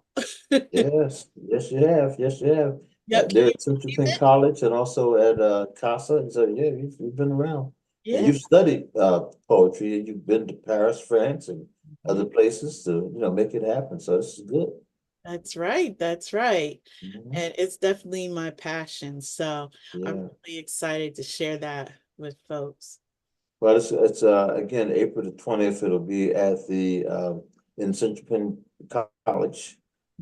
Yes, you have.
Yep.
There at Central Penn College and also at CASA. And so yeah, you've been around.
Yeah.
And you've studied poetry, and you've been to Paris, France, and other places to make it happen. So this is good.
That's right. And it's definitely my passion. So I'm really excited to share that with folks.
Well, it's again, April the 20th, it'll be at the in Central Penn College.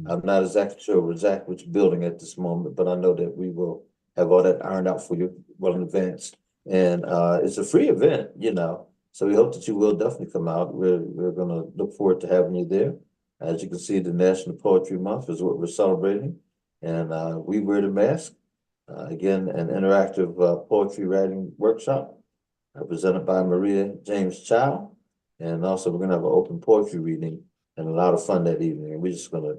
I'm not exactly sure which building at this moment, but I know that we will have all that ironed out for you well in advance. And it's a free event, you know. So we hope that you will definitely come out. We're gonna look forward to having you there. As you can see, the National Poetry Month is what we're celebrating. And we wear the mask. Again, an interactive poetry writing workshop presented by Maria James Chow. And also we're gonna have an open poetry reading and a lot of fun that evening. And we're just gonna,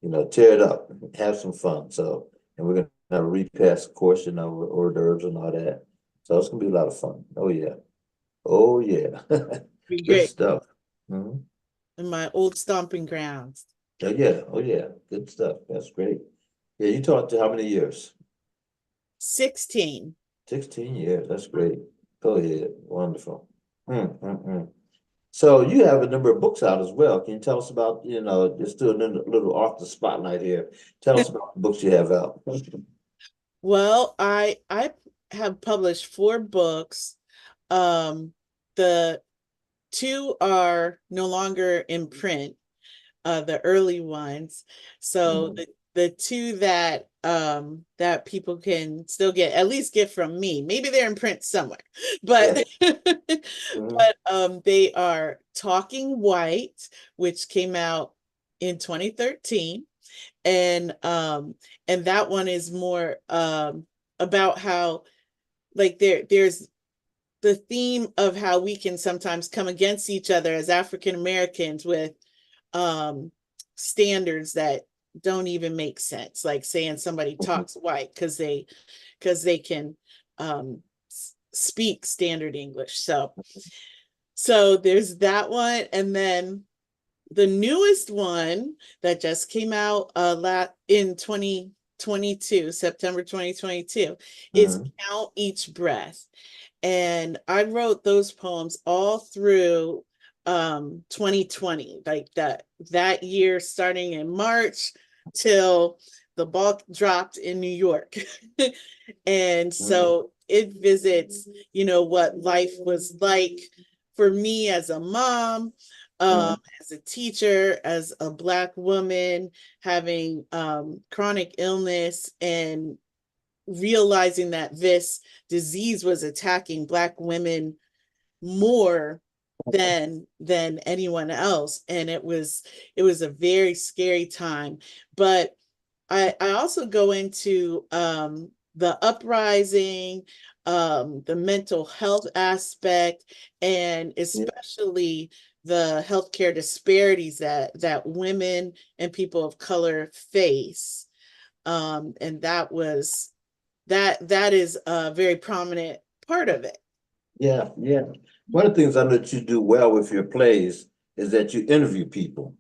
you know, tear it up, have some fun. So, and we're gonna have a repast, of course, you know, with hors d'oeuvres and all that. So it's gonna be a lot of fun. Oh yeah. Oh yeah.
Be
Good
great.
stuff. Mhm.
In my old stomping grounds.
Oh yeah. Oh yeah. Good stuff. That's great. Yeah, you taught to how many years?
16.
16 years. That's great. Go ahead. Wonderful. Mm. So you have a number of books out as well. Can you tell us about, you know, just do a little off the spotlight here. Tell us about the books you have out.
Well, I have published 4 books. The 2 are no longer in print, the early ones. So the 2 that that people can still get, at least get from me. Maybe they're in print somewhere, but but they are Talking White, which came out in 2013. And that one is more about how, like, there's the theme of how we can sometimes come against each other as African Americans with standards that don't even make sense, like saying somebody talks white because they can speak standard English. So there's that one, and then the newest one that just came out in 2022, September 2022, is Count Each Breath. And I wrote those poems all through 2020, like that year, starting in March till the ball dropped in New York. And so it visits, you know, what life was like for me as a mom, as a teacher, as a Black woman, having chronic illness, and realizing that this disease was attacking Black women more than anyone else. And it was a very scary time. But I also go into the uprising, the mental health aspect, and especially the healthcare disparities that women and people of color face. And that is a very prominent part of it.
Yeah. One of the things I know that you do well with your plays is that you interview people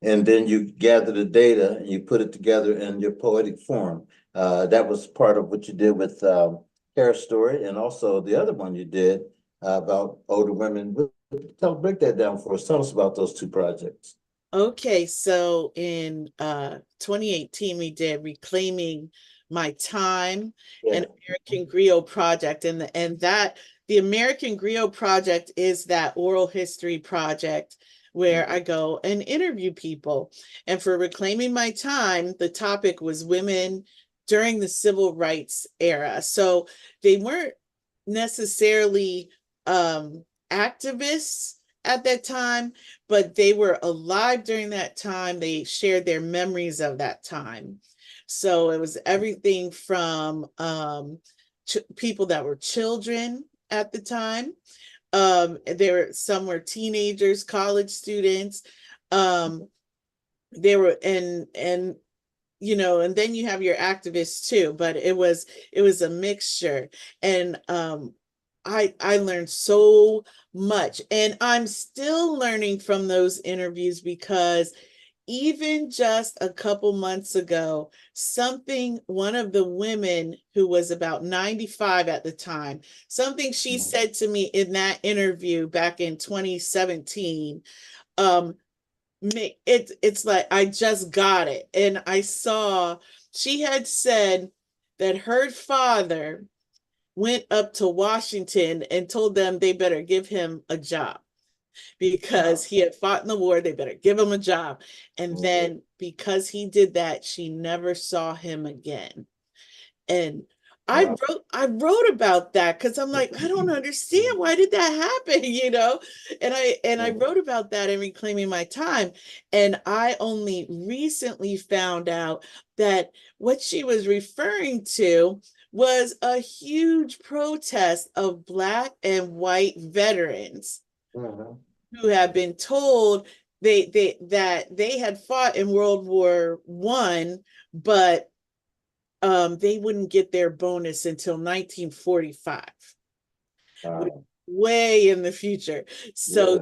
and then you gather the data and you put it together in your poetic form. That was part of what you did with Kara's story, and also the other one you did about older women. Break that down for us. Tell us about those 2 projects.
Okay, so in 2018, we did Reclaiming My Time, an American Griot project, and the American Griot project is that oral history project where I go and interview people. And for Reclaiming My Time, the topic was women during the civil rights era. So they weren't necessarily activists at that time, but they were alive during that time. They shared their memories of that time. So it was everything from people that were children at the time. Some were teenagers, college students. They were and you know, and then you have your activists too, but it was a mixture. And I learned so much, and I'm still learning from those interviews, because even just a couple months ago, one of the women, who was about 95 at the time, something she said to me in that interview back in 2017, it's like I just got it. And I saw she had said that her father went up to Washington and told them they better give him a job because he had fought in the war. They better give him a job. And then because he did that, she never saw him again. And
Wow.
I wrote about that because I'm like, I don't understand, why did that happen, you know? And I wrote about that in Reclaiming My Time. And I only recently found out that what she was referring to was a huge protest of Black and white veterans
Mhm.
who had been told that they had fought in World War I, but they wouldn't get their bonus until 1945,
Wow.
way in the future. So
Yeah.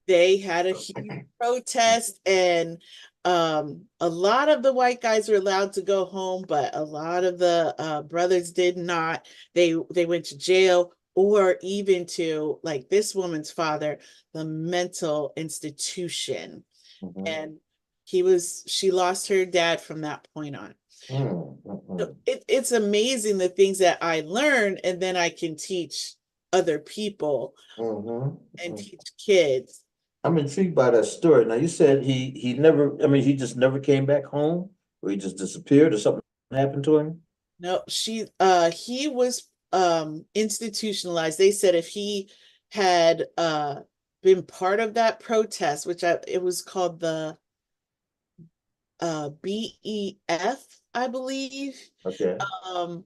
they had a huge protest, and a lot of the white guys were allowed to go home, but a lot of the brothers did not. They went to jail, or even to, like this woman's father, the mental institution.
Mhm.
And she lost her dad from that point on.
Mm,
So
mhm.
it's amazing the things that I learn, and then I can teach other people
Mhm.
and
Mhm.
teach kids.
I'm intrigued by that story. Now you said he never, I mean, he just never came back home, or he just disappeared, or something happened to him?
No, he was institutionalized. They said if he had been part of that protest, it was called the BEF, I believe.
Okay.
Um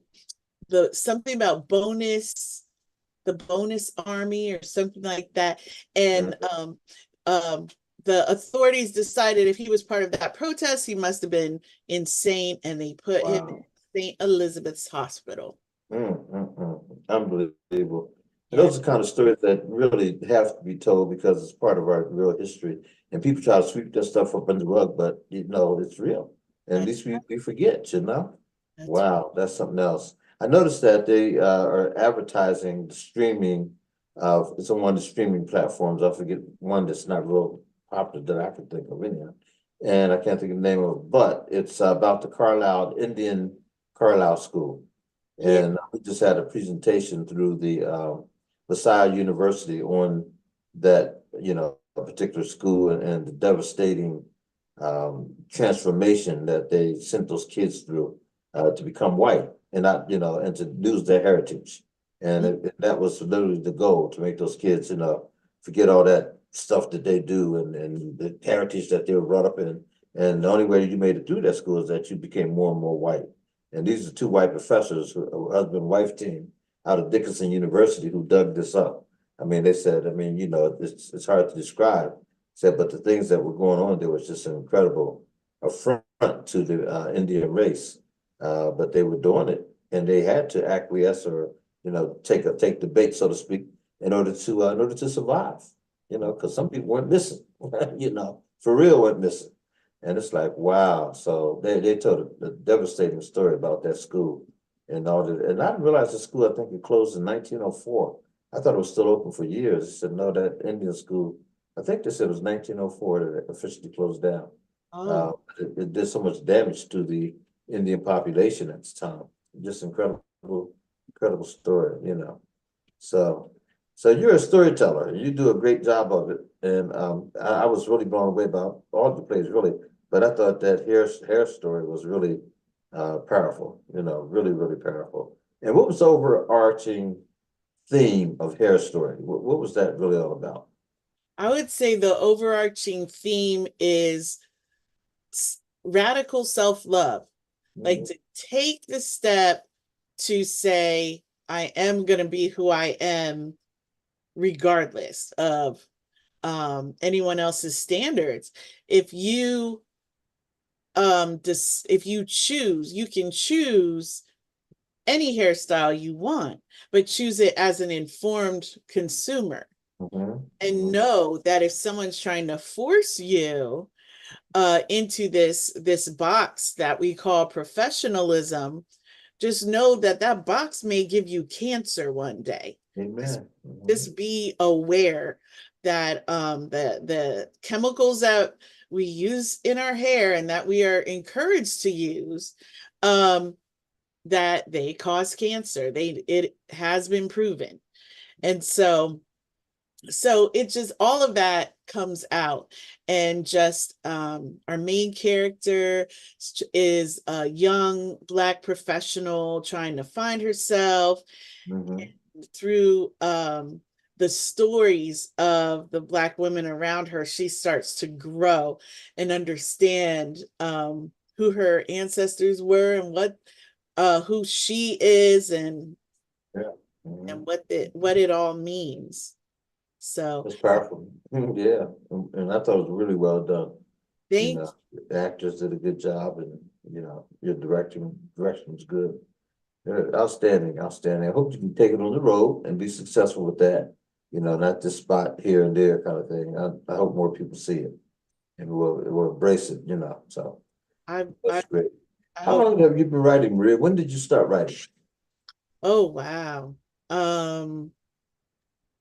the something about the bonus army or something like that. And
Mhm.
um, the authorities decided if he was part of that protest, he must have been insane, and they put him in
Wow.
St. Elizabeth's Hospital.
Unbelievable. And
Yeah,
those are the kind of stories that really have to be told because it's part of our real history. And people try to sweep that stuff up under the rug, but it's real. And at
that,
least we forget,
that's
Wow, that's something else. I noticed that they are advertising the streaming of it's on one of the streaming platforms. I forget one that's not real popular that I can think of anyhow. And I can't think of the name of it, but it's about the Carlisle Indian Carlisle School.
yeah.
And we just had a presentation through the LaSalle University on that, a particular school and the devastating transformation that they sent those kids through to become white and not, and to lose their heritage. And that was literally the goal, to make those kids, forget all that stuff that they do and the heritage that they were brought up in. And the only way you made it through that school is that you became more and more white. And these are two white professors, a husband-wife team out of Dickinson University, who dug this up. I mean, they said, it's hard to describe. Said, but the things that were going on there was just an incredible affront to the Indian race. But they were doing it, and they had to acquiesce, or take the bait, so to speak, in order to survive. Because some people weren't missing. For real, weren't missing. And it's like, wow. So they told a devastating story about that school and all that. And I didn't realize the school, I think it closed in 1904. I thought it was still open for years. They said, no, that Indian school, I think they said it was 1904 that it officially closed down.
Oh,
It did so much damage to the Indian population at the time. Just incredible story. So, so you're a storyteller. You do a great job of it, and I was really blown away by all the plays, really. But I thought that hair story was really powerful. Really powerful. And what was the overarching theme of Hair Story? What was that really all about?
I would say the overarching theme is radical self-love, like
Mhm.
to take the step to say, I am going to be who I am, regardless of anyone else's standards. If you if you choose, you can choose any hairstyle you want, but choose it as an informed consumer,
Mhm.
and know that if someone's trying to force you into this box that we call professionalism, just know that that box may give you cancer one day. Just,
Amen. Mhm.
just be aware that the chemicals that we use in our hair and that we are encouraged to use, um, that they cause cancer. It has been proven. And so it just, all of that comes out. And just our main character is a young Black professional trying to find herself.
Mhm.
Through the stories of the Black women around her, she starts to grow and understand who her ancestors were and what who she is, and
Yeah. Mhm.
what it all means. So
It's powerful. Yeah, and I thought it was really well done. You
thank
know, the actors did a good job, and you know, your direction was good. Yeah, outstanding, outstanding. I hope you can take it on the road and be successful with that. You know, not just spot here and there kind of thing. I hope more people see it and will embrace it. You know, so
I
that's great.
I
How
hope.
long have you been writing, Maria? When did you start writing?
Oh wow.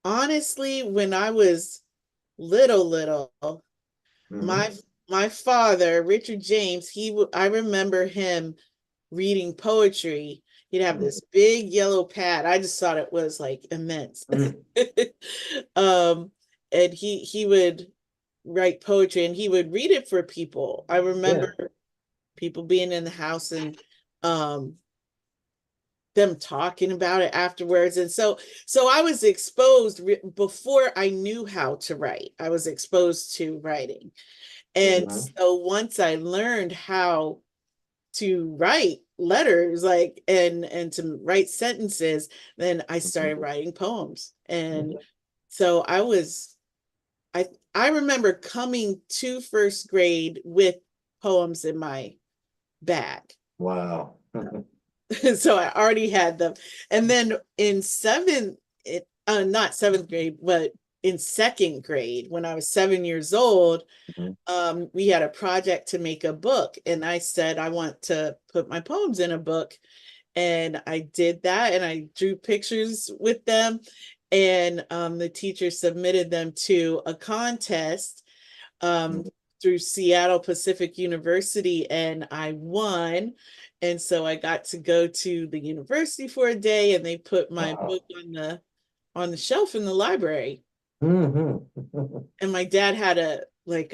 Honestly, when I was little, my
Mhm.
my father, Richard James, I remember him reading poetry. He'd have
Mhm.
this big yellow pad. I just thought it was like immense.
Mhm.
um, and he would write poetry and he would read it for people. I
Yeah.
remember people being in the house and um them talking about it afterwards. And so I was exposed before I knew how to write. I was exposed to writing. And
Mhm.
so once I learned how to write letters, like and to write sentences, then I started
Mhm.
writing poems. And
Mhm.
so I remember coming to first grade with poems in my bag.
Wow.
So I already had them. And then in not seventh grade, but in second grade, when I was 7 years old,
Mhm.
we had a project to make a book. And I said, I want to put my poems in a book. And I did that, and I drew pictures with them. And the teacher submitted them to a contest
Mhm.
through Seattle Pacific University, and I won. And so I got to go to the university for a day, and they put my
Wow.
book on the shelf in the library.
Mhm.
And my dad had a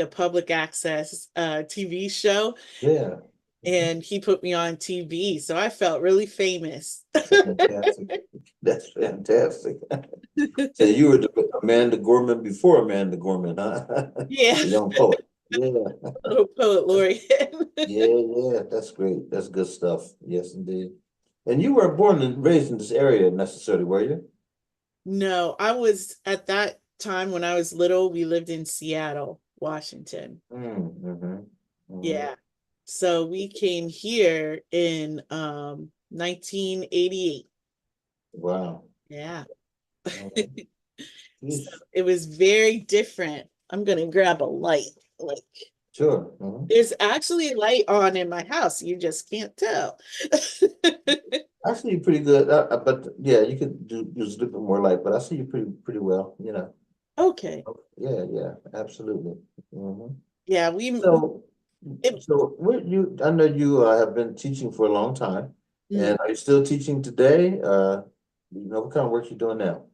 public access TV show,
Yeah.
and he put me on TV, so I felt really famous.
Fantastic. That's fantastic. So you were the Amanda Gorman before Amanda Gorman, huh?
Yeah,
The young poet. Yeah,
little poet laureate.
yeah. That's great. That's good stuff. Yes, indeed. And you weren't born and raised in this area necessarily, were you?
No, I was at that time when I was little, we lived in Seattle, Washington.
Mm-hmm. Hmm.
Yeah. So we came here in 1988.
Wow.
Yeah. So
Geez.
it was very different. I'm gonna grab a light. Like
Sure. Mhm.
there's actually a light on in my house. You just can't tell.
I see you pretty good, but yeah, you could use a little bit more light, but I see you pretty well, you know.
Okay.
Yeah, absolutely. Hmm.
Yeah, we
So,
it,
I know you have been teaching for a long time,
mm,
and are you still teaching today? You know, what kind of work you doing now?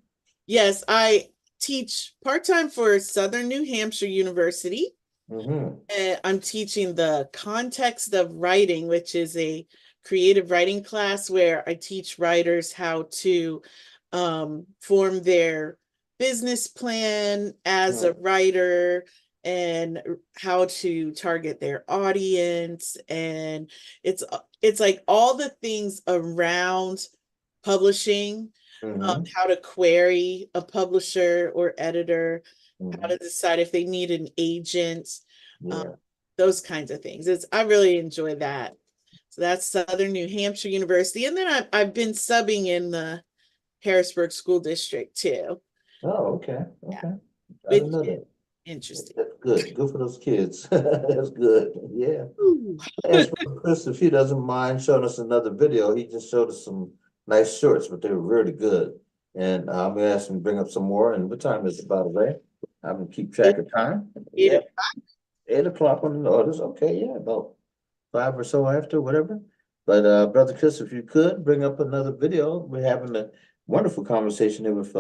yes, I teach part-time for Southern New Hampshire University.
Mm-hmm.
And I'm teaching the context of writing, which is a creative writing class where I teach writers how to form their business plan as a writer and how to target their audience. And it's like all the things around publishing,
Mm-hmm.
how to query a publisher or editor, how
Mm-hmm.
to decide if they need an agent, um,
Yeah.
those kinds of things. I really enjoy that. So that's Southern New Hampshire University. And then I've been subbing in the Harrisburg School District too.
Oh, okay.
Yeah,
Okay. I
which
didn't know
is
that.
interesting.
That's good. Good for those kids. That's good. Yeah.
Ooh.
As for Chris, if he doesn't mind showing us another video, he just showed us some nice shorts, but they were really good. And I'm gonna ask him to bring up some more. And what time is it, by the way? I'm gonna keep track of time.
Eight
Yeah, 8 o'clock on the notice. Okay, yeah, about 5 or so after, whatever. But Brother Chris, if you could bring up another video, we're having a wonderful conversation here with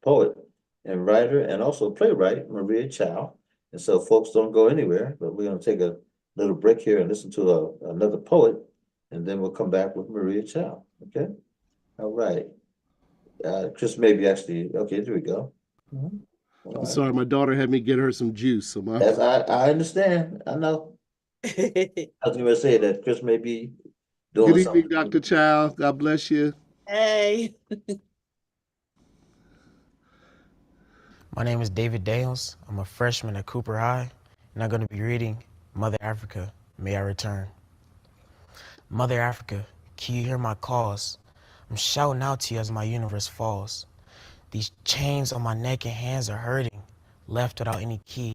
poet and writer and also playwright Maria Chow. And so folks don't go anywhere, but we're going to take a little break here and listen to another poet, and then we'll come back with Maria Chow. Okay? All right. Chris, maybe actually, okay, there we go. All
I'm
right.
sorry, my daughter had me get her some juice. So my
As I understand, I know. I was going to say that Chris may be doing
good evening,
something.
Dr. Chow. God bless you.
Hey.
My name is David Dales. I'm a freshman at Cooper High, and I'm going to be reading Mother Africa, May I Return. Mother Africa, can you hear my calls? I'm shouting out to you as my universe falls. These chains on my neck and hands are hurting, left without any key.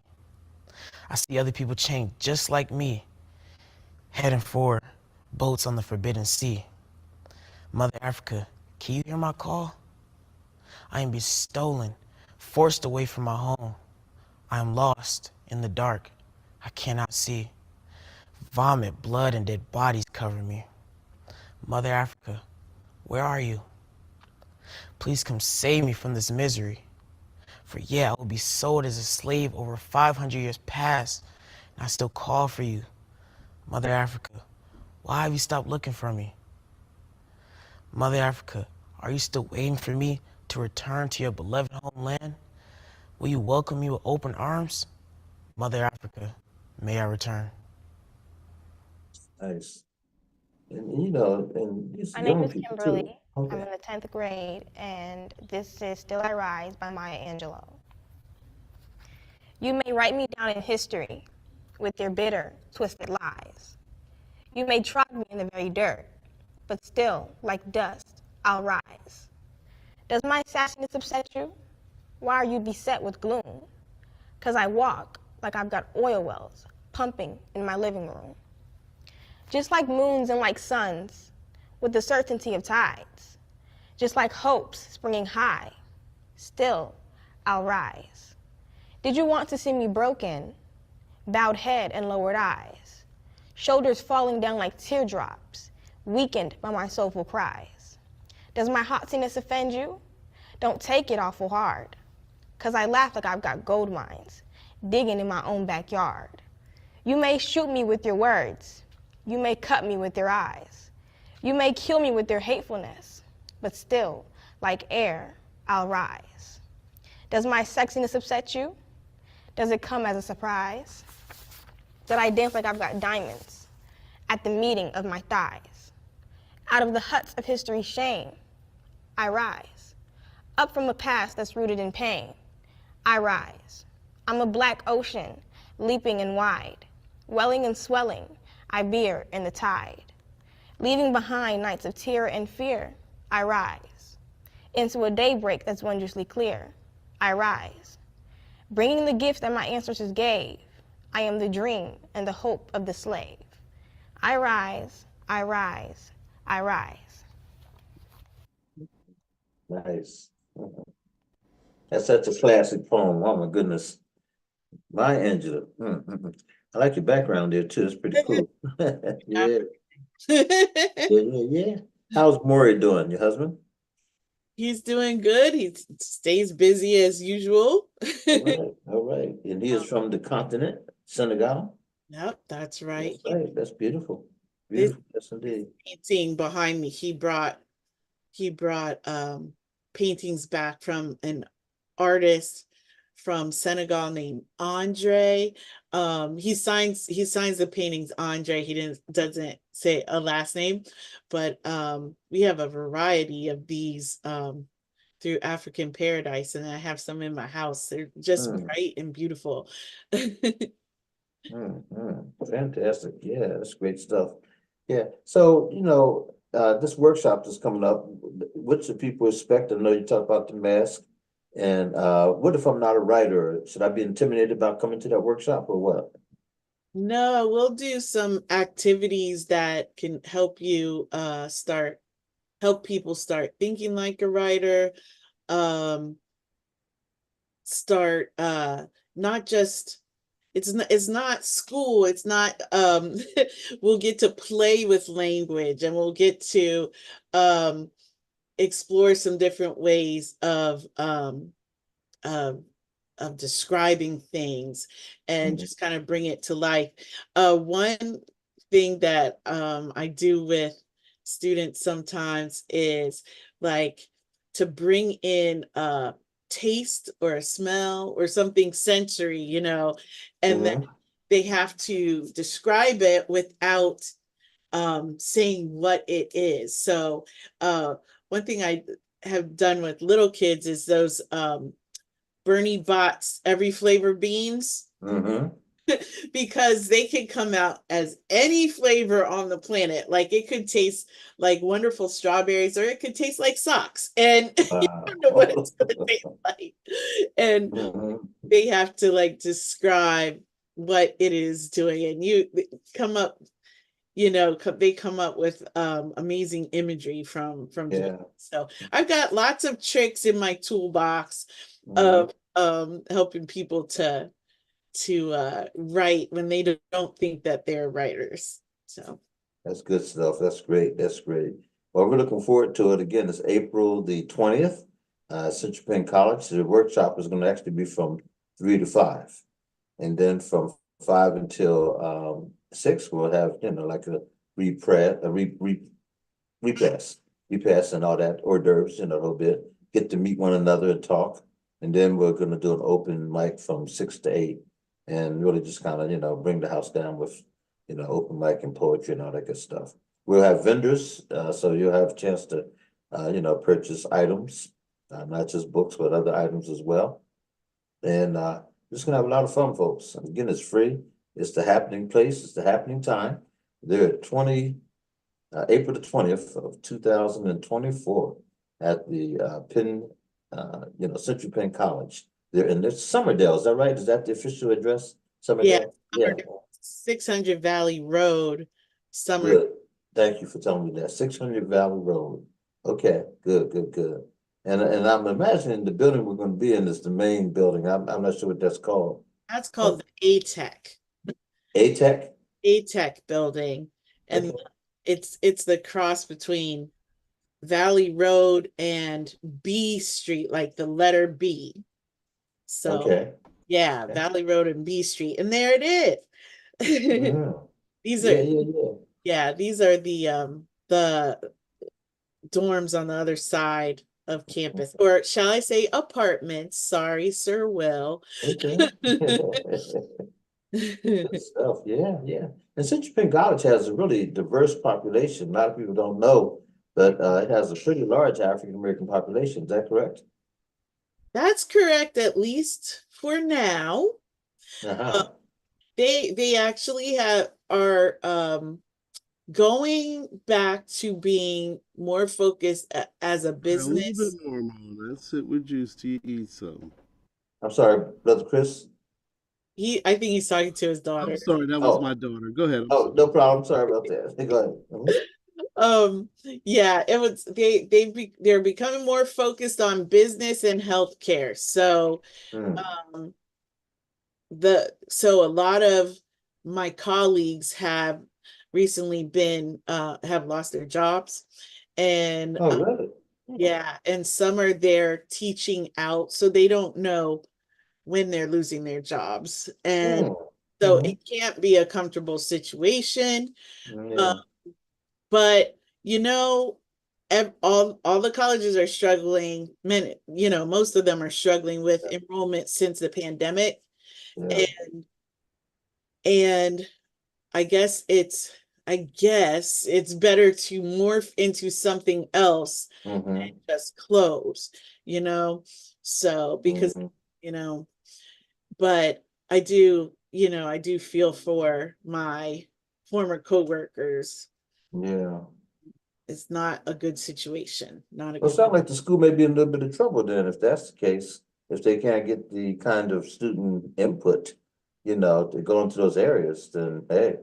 I see other people chained just like me, heading for boats on the forbidden sea. Mother Africa, can you hear my call? I am being stolen, forced away from my home. I am lost in the dark. I cannot see. Vomit, blood, and dead bodies cover me. Mother Africa, where are you? Please come save me from this misery. For yeah, I will be sold as a slave over 500 years past, and I still call for you. Mother Africa, why have you stopped looking for me? Mother Africa, are you still waiting for me to return to your beloved homeland? Will you welcome me with open arms? Mother Africa, may I return?
Nice. And you know, and these
My name
young
is
people
Kimberly.
too.
I'm
Okay.
in the 10th grade, and this is Still I Rise by Maya Angelou. You may write me down in history with your bitter, twisted lies. You may trod me in the very dirt, but still, like dust, I'll rise. Does my sassiness upset you? Why are you beset with gloom? 'Cause I walk like I've got oil wells pumping in my living room. Just like moons and like suns, with the certainty of tides. Just like hopes springing high, still I'll rise. Did you want to see me broken, bowed head and lowered eyes, shoulders falling down like teardrops, weakened by my soulful cries? Does my haughtiness offend you? Don't take it awful hard, 'cause I laugh like I've got gold mines, digging in my own backyard. You may shoot me with your words, you may cut me with your eyes, you may kill me with your hatefulness, but still, like air, I'll rise. Does my sexiness upset you? Does it come as a surprise that I dance like I've got diamonds at the meeting of my thighs? Out of the huts of history's shame, I rise. Up from a past that's rooted in pain, I rise. I'm a black ocean, leaping and wide, welling and swelling, I veer in the tide. Leaving behind nights of terror and fear, I rise. Into a daybreak that's wondrously clear, I rise. Bringing the gift that my ancestors gave, I am the dream and the hope of the slave. I rise, I rise, I rise.
Nice. That's such a classic poem. Oh my goodness. My Angela. I like your background there too. It's pretty cool. Yeah, yeah. How's Maury doing, your husband?
He's doing good. He stays busy as usual.
All right. And he is from the continent, Senegal.
Yep, that's right.
That's right. That's beautiful.
This
Beautiful, yes indeed.
painting behind me, he brought paintings back from an artist from Senegal named Andre. He signs the paintings Andre. He doesn't say a last name, but we have a variety of these through African Paradise, and I have some in my house. They're just bright and beautiful.
Fantastic. Yeah, that's great stuff. Yeah. So, this workshop is coming up. What should people expect? I know you talk about the mask. And what if I'm not a writer? Should I be intimidated about coming to that workshop or what?
No, we'll do some activities that can help you help people start thinking like a writer, start not just it's not school. It's not we'll get to play with language, and we'll get to explore some different ways of of describing things and just kind of bring it to life. One thing that I do with students sometimes is like to bring in a taste or a smell or something sensory, and then
Mhm.
they have to describe it without saying what it is. So one thing I have done with little kids is those Bernie Bott's every flavor beans,
Mhm.
because they can come out as any flavor on the planet. Like it could taste like wonderful strawberries, or it could taste like socks, and you don't know what it's going to taste like. And
Mhm.
they have to like describe what it is doing, and you come up, they come up with amazing imagery from doing
Yeah.
it. So I've got lots of tricks in my toolbox
Mhm.
of helping people to write when they don't think that they're writers. So
That's good stuff. That's great. That's great. Well, we're looking forward to it. Again, it's April the 20th. Central Penn College. The workshop is going to actually be from 3 to 5. And then from 5 until 6, we'll have, like a repre a re repass, repass and all that hors d'oeuvres, a little bit, get to meet one another and talk. And then we're gonna do an open mic from 6 to 8 and really just kind of, bring the house down with, open mic and poetry and all that good stuff. We'll have vendors, so you'll have a chance to, purchase items, not just books, but other items as well. And just gonna have a lot of fun, folks. And again, it's free. It's the happening place. It's the happening time. They're at April the 20th of 2024 at the Penn, Central Penn College. They're in Summerdale. Is that right? Is that the official address?
yeah,
Summerdale? Yeah,
600 Valley Road, Summer.
good. Thank you for telling me that. 600 Valley Road. Okay, good, good, good. And I'm imagining the building we're going to be in is the main building. I'm not sure what that's called.
That's
But
called the ATEC.
ATEC?
ATEC building, and
Okay.
it's the cross between Valley Road and B Street, like the letter B. So
Okay.
yeah,
Okay.
Valley Road and B Street, and there it is.
Mhm.
These
Yeah,
are
yeah, yeah.
yeah, these are the dorms on the other side of campus, or shall I say apartments? Sorry, Sir Will.
Okay. Good stuff. Yeah, yeah. And Central Penn College has a really diverse population. A lot of people don't know, but it has a pretty large African American population. Is that correct?
That's correct, at least for now. Uh,
Uh-huh.
they actually are going back to being more focused as a
A little bit
business.
more, Mona. Sit with juice till you eat some.
I'm sorry, Brother Chris.
I think he's talking to his
I'm
daughter.
sorry, that was my
Oh,
daughter. Go ahead. I'm
oh,
sorry.
no problem. Sorry about that. Go ahead. Mhm.
Yeah, it was they're becoming more focused on business and healthcare. So
Mm.
um so a lot of my colleagues have recently been have lost their jobs, and
Oh, really? Hmm.
yeah, and some are there teaching out, so they don't know when they're losing their jobs, and
Mm.
so
Mhm.
it can't be a comfortable situation. uh,
Yeah.
but all the colleges are struggling. Most of them are struggling with enrollment since the pandemic,
Yeah.
and and I guess it's better to morph into something else
Mm-hmm.
and just close, you know. So because
Mm-hmm.
you know, but I do feel for my former coworkers.
Yeah.
It's not a good situation. Not a
Well, it
good.
sounds like the school may be in a little bit of trouble then, if that's the case, if they can't get the kind of student input, to go into those areas, then hey,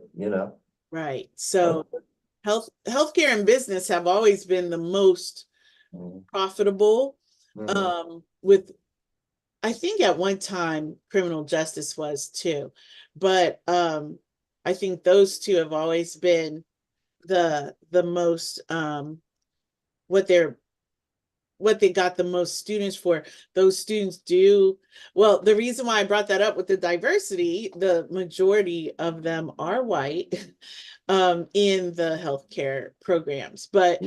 Right. So
okay.
healthcare and business have always been the most
Mhm.
profitable,
Mhm.
with I think at one time criminal justice was too, but I think those two have always been the most what they're what they got the most students for. Those students do well. The reason why I brought that up with the diversity, the majority of them are white in the healthcare programs, but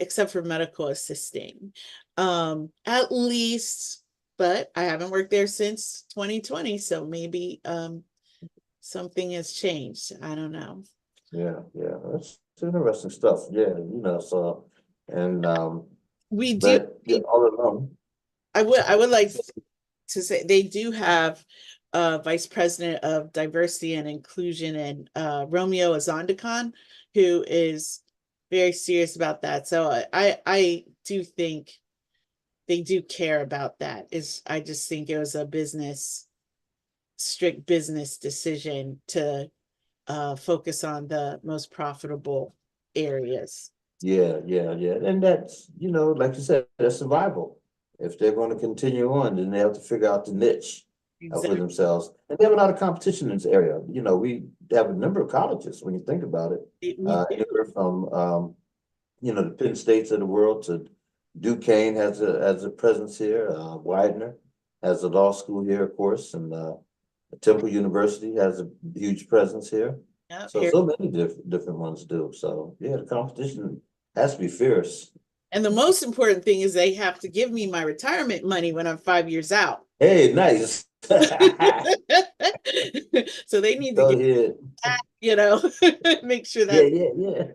except for medical assisting, at least. But I haven't worked there since 2020, so maybe something has changed. I don't know.
Yeah, that's interesting stuff. Yeah, so and
We do.
but yeah, all along.
I would like to say they do have vice president of diversity and inclusion, and Romeo Azandakan, who is very serious about that. So I do think they do care about that. I just think it was a strict business decision to focus on the most profitable areas.
Yeah. And that's, like you said, that's survival. If they're going to continue on, then they have to figure out the niche for themselves. And they have a lot of competition in this area. We have a number of colleges when you think about it. Anywhere from the Penn States of the world to Duquesne has a presence here. Widener has a law school here, of course, and Temple University has a huge presence here.
Yeah,
So many different ones do. So yeah, the competition has to be fierce.
and the most important thing is they have to give me my retirement money when I'm 5 years out.
Hey, nice.
So they need to
get
that, make sure that.
Yeah.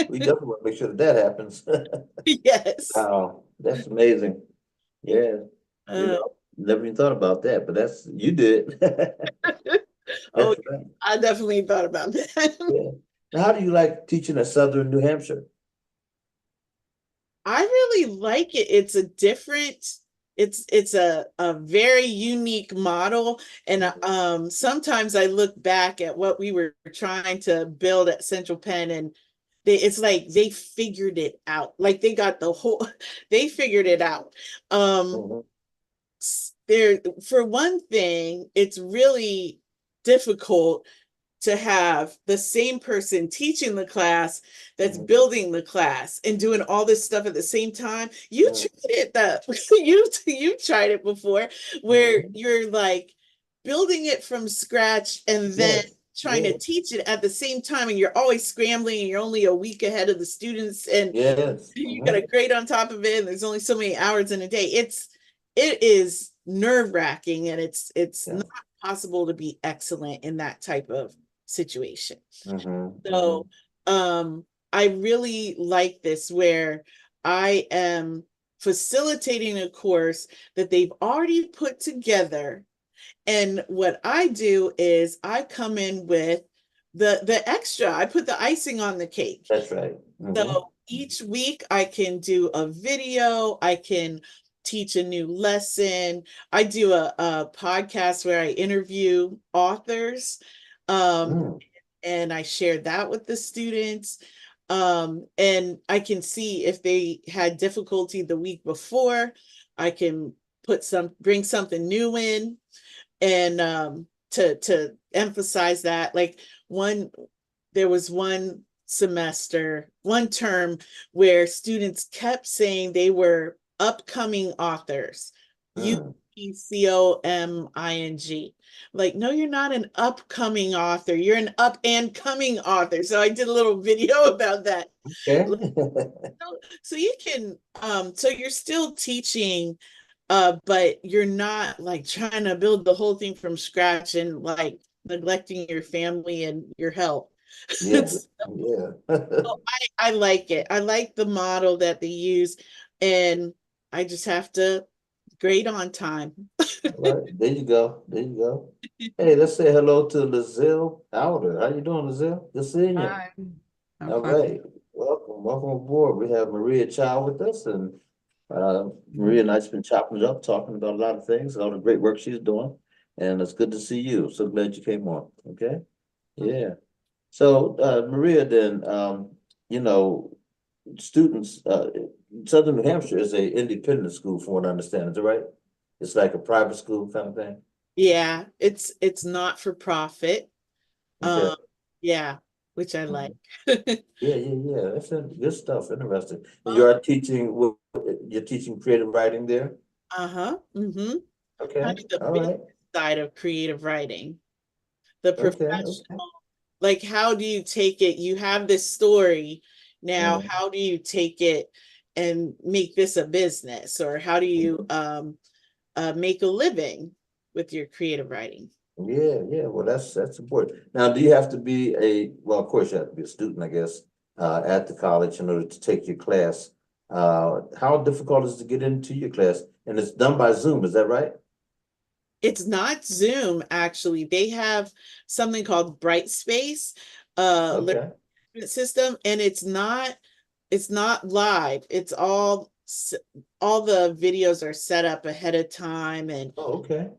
We definitely want to make sure that happens.
Yes.
Wow, that's amazing. Yeah. Never even thought about that, but you did.
Oh,
right.
I definitely thought about that.
Yeah. Now, how do you like teaching at Southern New Hampshire?
I really like it. It's a very unique model. And sometimes I look back at what we were trying to build at Central Penn, and it's like they figured it out. Like they got they figured it out. For one thing, it's really difficult to have the same person teaching the class that's building the class and doing all this stuff at the same time. You tried it you tried it before, where you're like building it from scratch and then trying to teach it at the same time, and you're always scrambling and you're only a week ahead of the students, and you got a grade on top of it, and there's only so many hours in a day. It is nerve-wracking, and it's not possible to be excellent in that type of situation. So I really like this, where I am facilitating a course that they've already put together, and what I do is I come in with the extra. I put the icing on the cake.
That's right.
So each week I can do a video, I can teach a new lesson. I do a podcast where I interview authors, and I share that with the students. And I can see if they had difficulty the week before. I can bring something new in, and to emphasize that. Like there was one term where students kept saying they were upcoming authors. UPCOMING. Like, no, you're not an upcoming author. You're an up and coming author. So I did a little video about that. So you can, so you're still teaching, but you're not like trying to build the whole thing from scratch and like neglecting your family and your health. So I like it. I like the model that they use, and I just have to grade on time.
Right. There you go. Hey, let's say hello to Lizelle Powder. How you doing, Lizelle? Good seeing you.
Hi.
All right. Welcome aboard. We have Maria Chow with us, and Maria and I's been chopping it up, talking about a lot of things, all the great work she's doing, and it's good to see you. So glad you came on. Okay. Yeah. So Maria, then students, Southern New Hampshire is an independent school, from what I understand. Is that right? It's like a private school kind of thing?
Yeah, it's not for profit.
Okay.
Yeah, which I like.
Yeah. That's good stuff. Interesting. And you
Uh,
are teaching, you're teaching creative writing there?
uh-huh. Mm-hmm.
Okay.
Kind of the
All
business
right.
side of creative writing. The
Okay.
professional, like how do you take it? You have this story. Now,
Mhm.
how do you take it and make this a business? Or how do you make a living with your creative writing?
Yeah. Well, that's important. Now, do you have to be well, of course you have to be a student, I guess, at the college in order to take your class. How difficult is it to get into your class? And it's done by Zoom, is that right?
It's not Zoom, actually. They have something called Brightspace, learning
Okay.
system, and it's not live. It's all the videos are set up ahead of time, and
Oh, okay.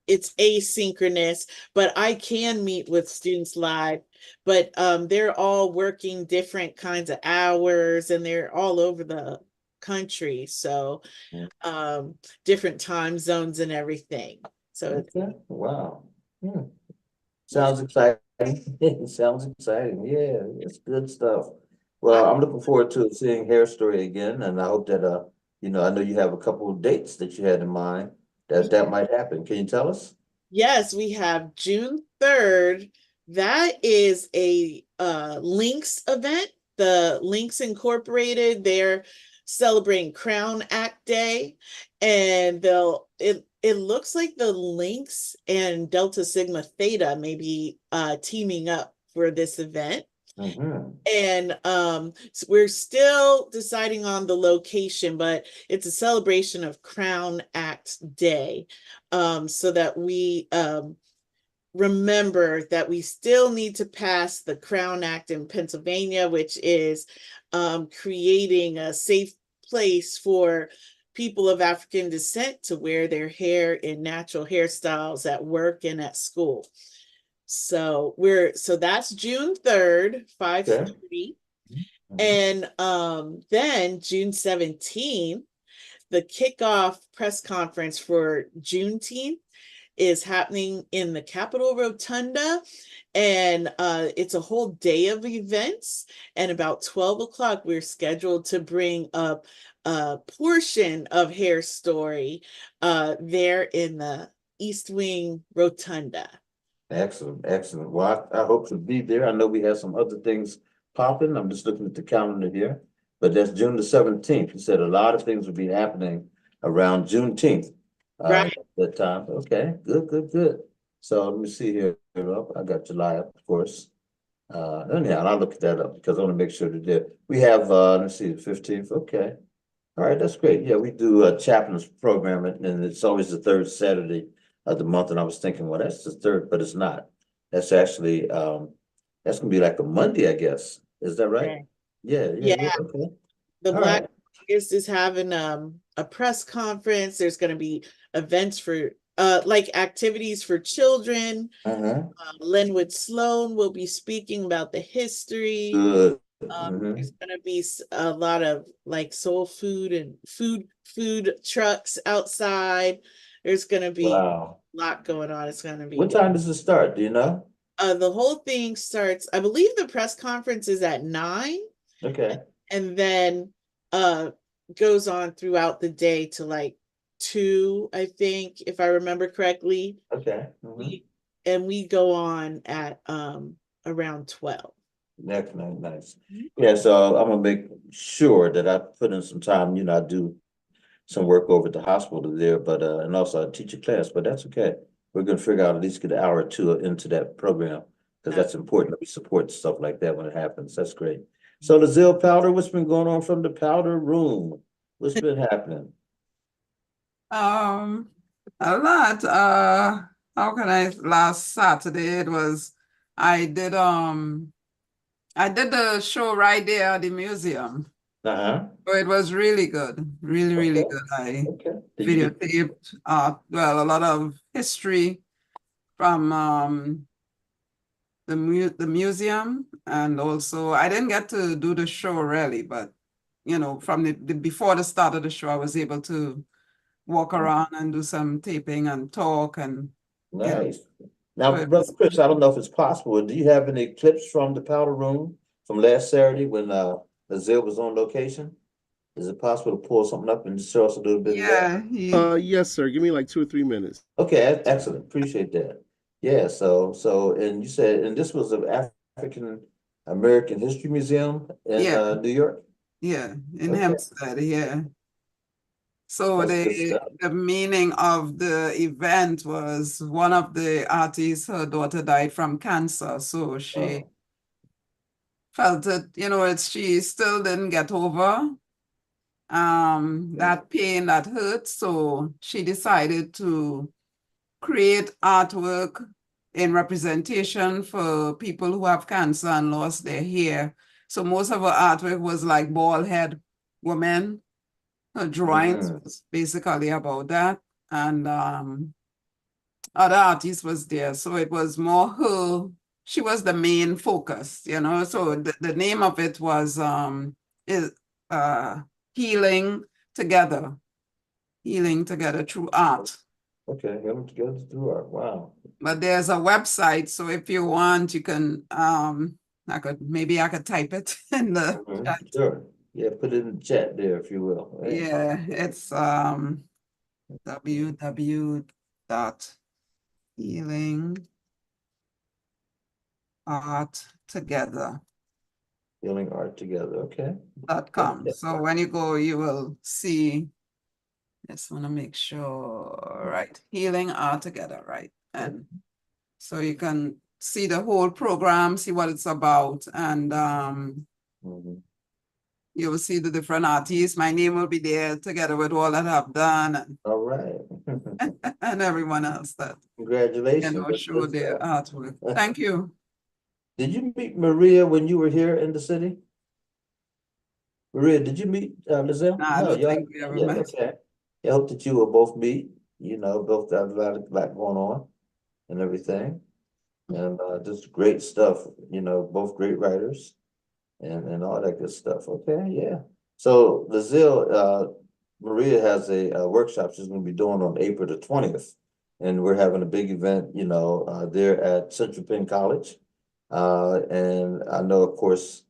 it's asynchronous, but I can meet with students live, but they're all working different kinds of hours and they're all over the country. So
Mm,
different time zones and everything. So it's,
okay. Wow. Hmm.
yeah.
Sounds exciting. It sounds exciting. Yeah, it's good stuff.
I-
Well, I'm looking forward to seeing Hair Story again, and I hope that I know you have a couple of dates that you had in mind that might happen. Can you tell us?
Yes, we have June 3rd. That is a Links event. The Links Incorporated, they're celebrating Crown Act Day, and it looks like the Links and Delta Sigma Theta may be teaming up for this event.
Mm-hmm.
And so we're still deciding on the location, but it's a celebration of Crown Act Day, so that we remember that we still need to pass the Crown Act in Pennsylvania, which is creating a safe place for people of African descent to wear their hair in natural hairstyles at work and at school. So that's June 3rd,
Okay.
5:30.
Mhm.
And then June 17th, the kickoff press conference for Juneteenth is happening in the Capitol Rotunda. And it's a whole day of events. And about 12 o'clock, we're scheduled to bring up a portion of Hair Story there in the East Wing Rotunda.
Excellent. Well, I hope to be there. I know we have some other things popping. I'm just looking at the calendar here, but that's June the 17th. You said a lot of things will be happening around Juneteenth.
Right.
That time. Okay, good. So let me see here. I got July, of course. Anyhow, I'll look that up because I want to make sure that we have, let's see, the 15th. Okay. All right, that's great. Yeah, we do a chaplain's program, and it's always the third Saturday of the month. And I was thinking, well, that's the third, but it's not. That's actually that's gonna be like a Monday, I guess. Is that right?
Right.
Yeah.
Yeah,
Okay.
the
All
Black
right.
August is having a press conference. There's going to be events for like activities for children.
Uh-huh.
Linwood Sloan will be speaking about the history.
Good.
There's
Hmm.
going to be a lot of like soul food and food trucks outside. There's going to be
Wow.
a lot going on. It's going to be
What time does it start? Do you know?
the whole thing starts, I believe the press conference is at 9,
Okay.
and then uh goes on throughout the day to like 2, I think, if I remember correctly.
Okay.
We go on at around 12.
Excellent. Nice. Yeah, so I'm gonna make sure that I put in some time. I do some work over at the hospital there, but and also I teach a class, but that's okay. We're gonna figure out at least get an hour or two into that program because
Uh,
that's important that we support stuff like that when it happens. That's great. So the Zill powder, what's been going on from the powder room? What's been happening?
Um, a lot. How can last Saturday I did I did the show right there at the museum.
Uh-huh.
So it was really good. Really
Okay.
good. I
Okay. Did you get
videotaped well, a lot of history from the museum, and also I didn't get to do the show really, but from the before the start of the show I was able to walk around and do some taping and talk and
Nice.
so
Now,
it
Brother
was
Chris, I don't know if it's possible. Do you have any clips from the powder room from last Saturday when Azil was on location? Is it possible to pull something up and just show us a little bit of that?
Yes, sir. Give me like 2 or 3 minutes.
Okay, excellent. Appreciate that. Yeah, so and you said, and this was an African American History Museum in
yeah,
New York?
yeah, in
Okay,
Hempstead, yeah. So
that's good stuff.
the meaning of the event was one of the artists, her daughter died from cancer, so she
Oh,
felt that, she still didn't get over that pain, that hurt. So she decided to create artwork in representation for people who have cancer and lost their hair. So most of her artwork was like bald head women. Her drawings
mm,
was basically about that. And other artists was there. So it was more her, she was the main focus, So the name of it was is Healing Together. Healing Together Through Art.
okay, come together through art. Wow.
But there's a website, so if you want, you can maybe I could type it in the chat.
Sure. Yeah, put it in the chat there if you will. Right?
Yeah, it's www.healingarttogether.com.
Healing art together. Okay.
So when you go, you will see. Just want to make sure, right? Healing Art Together, right? And so you can see the whole program, see what it's about, and
Mhm.
you will see the different artists. My name will be there together with all that I've done
All right.
and everyone else that
Congratulations. That's
showed
good
their
stuff.
artwork. Thank you.
Did you meet Maria when you were here in the city? Maria, did you meet Lizelle?
Nah, I
No,
don't
y'all.
think we ever
Yeah,
met.
okay. I hope that you will both meet. Both have a lot going on and everything. And just great stuff, both great writers and all that good stuff. Okay, yeah. So Lizelle, Maria has a workshop she's going to be doing on April the 20th. And we're having a big event, there at Central Penn College. And I know, of course,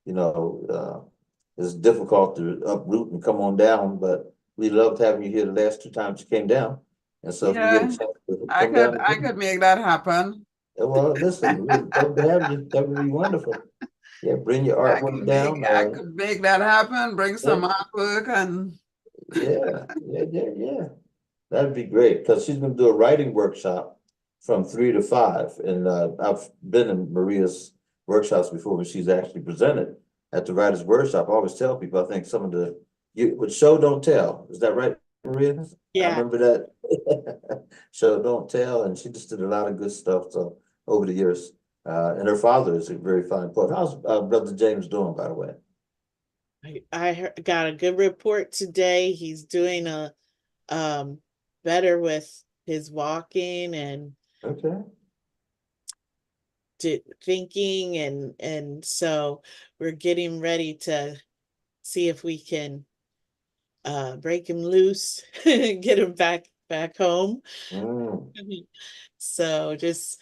it's difficult to uproot and come on down, but we loved having you here the last 2 times you came down. And so if you get a
Yeah,
chance to
I
come
could
down
I
again,
could make that happen.
well, listen, we'd love to have you. That would be wonderful. Yeah, bring your artwork down.
I could make that happen, bring some
Yeah,
artwork and
yeah. That'd be great because she's going to do a writing workshop from 3 to 5. And I've been in Maria's workshops before when she's actually presented at the writers' workshop. I always tell people, I think some of with show don't tell. Is that right, Maria? I
Yeah.
remember that. Show don't tell, and she just did a lot of good stuff. So over the years, and her father is a very fine poet. How's Brother James doing, by the way?
Got a good report today. He's doing better with his walking and
Okay.
thinking, and so we're getting ready to see if we can break him loose, get him back home.
Mm,
So just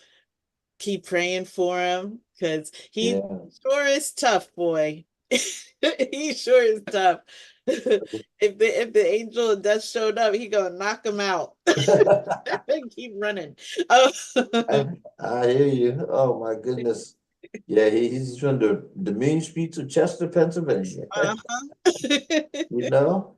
keep praying for him because he
yeah.
sure is tough, boy. He sure is tough. If the angel of death showed up, he gonna knock him out. Keep running. Oh.
I hear you. Oh my goodness. Yeah, he's from the mean streets of Chester, Pennsylvania. You know?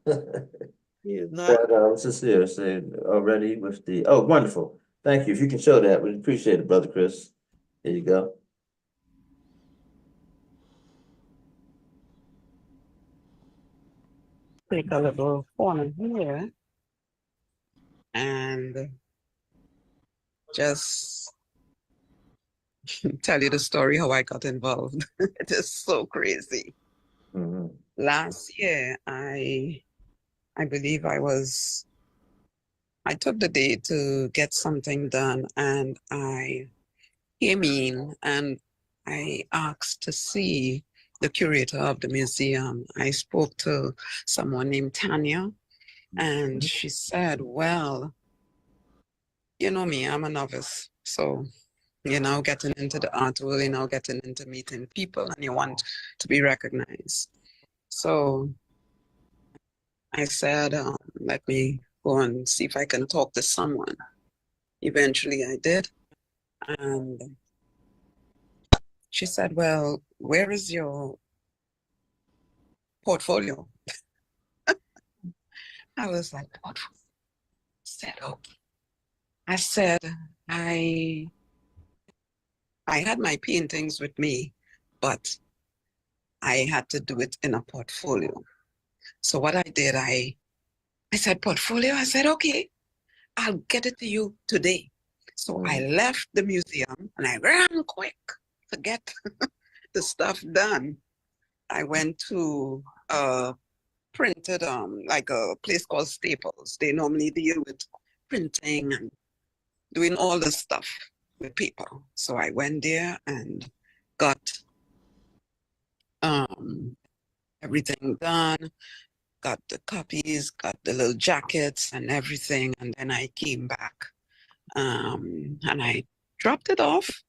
He is not.
But I was just here saying already with wonderful. Thank you. If you can show that, we appreciate it, Brother Chris. There you go.
Take a little corner here and just tell you the story how I got involved. It is so crazy.
Mhm.
Last year, I believe I took the day to get something done, and I came in and I asked to see the curator of the museum. I spoke to someone named Tanya, And she said, well, you know me, I'm a novice. So you're now getting into the art world, you're now getting into meeting people, and you want to be recognized. So I said, let me go and see if I can talk to someone. Eventually I did. And she said, well, where is your portfolio? I was like, portfolio? Said, okay. I said, I had my paintings with me, but I had to do it in a portfolio. So what I did, I said, portfolio? I said, okay, I'll get it to you today. So I left the museum and I ran quick to get the stuff done. I went to printed like a place called Staples. They normally deal with printing and doing all the stuff with paper. So I went there and got everything done, got the copies, got the little jackets and everything. And then I came back and I dropped it off.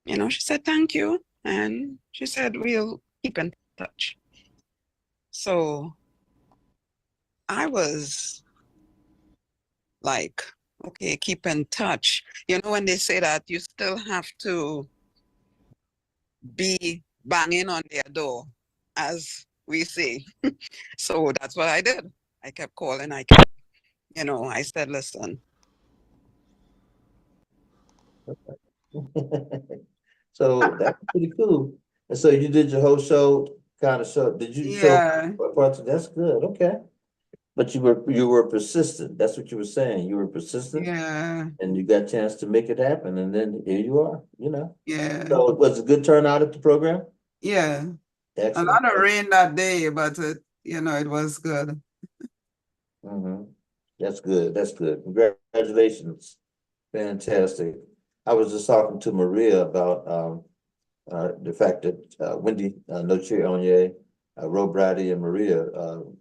You know, she said, thank you. And she said, we'll keep in touch. So I was like, okay, keep in touch. You know, when they say that, you still have to be banging on their door, as we say. So that's what I did. I kept calling. I said, listen.
So that's pretty cool. And so you did your whole show, kind of show. Did you show
Yeah,
parts? That's good. Okay. But you were persistent. That's what you were saying. You were persistent,
yeah,
and you got a chance to make it happen. And then here you are.
yeah,
So it was a good turnout at the program.
yeah. A
Excellent.
lot of rain that day, but it was good.
That's good. That's good. Congratulations. Fantastic. I was just talking to Maria about the fact that Wendy Noche Onye, Ro Brady, and Maria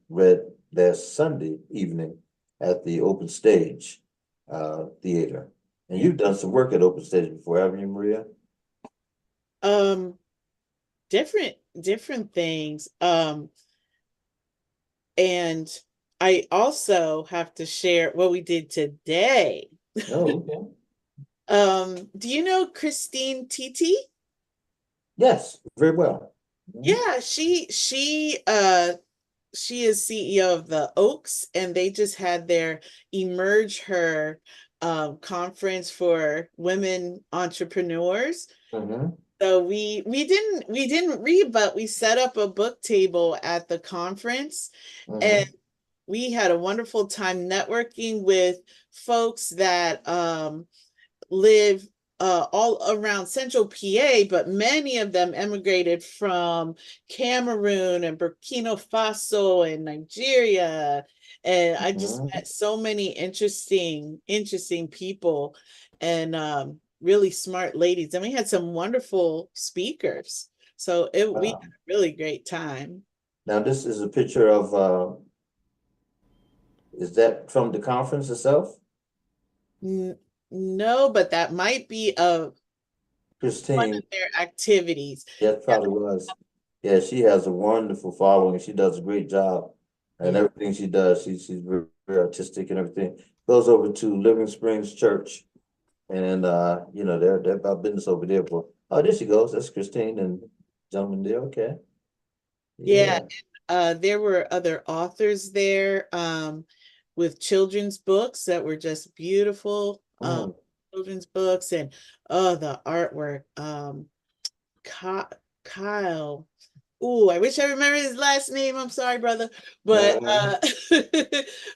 read last Sunday evening at the Open Stage Theater. And you've done some work at Open Stage before, haven't you, Maria?
Different things. And I also have to share what we did today.
Oh, okay.
Do you know Christine Titi?
Yes, very well.
Yeah, she is CEO of the Oaks, and they just had their Emerge Her conference for women entrepreneurs. So we didn't read, but we set up a book table at the conference, and we had a wonderful time networking with folks that live all around Central PA, but many of them emigrated from Cameroon and Burkina Faso and Nigeria. And I just met so many interesting people and really smart ladies. And we had some wonderful speakers. So we had a really great time.
Now, this is a picture of, is that from the conference itself?
No, but that might be one
Christine,
of their activities.
that probably was. Yeah, she has a wonderful following. She does a great job. And everything she does, she's very, very artistic and everything. Goes over to Living Springs Church. And they're about business over there. Oh, there she goes. That's Christine and gentleman there. Okay.
Yeah. There were other authors there with children's books that were just beautiful. Children's books and the artwork. Kyle. Ooh, I wish I remember his last name. I'm sorry, brother. But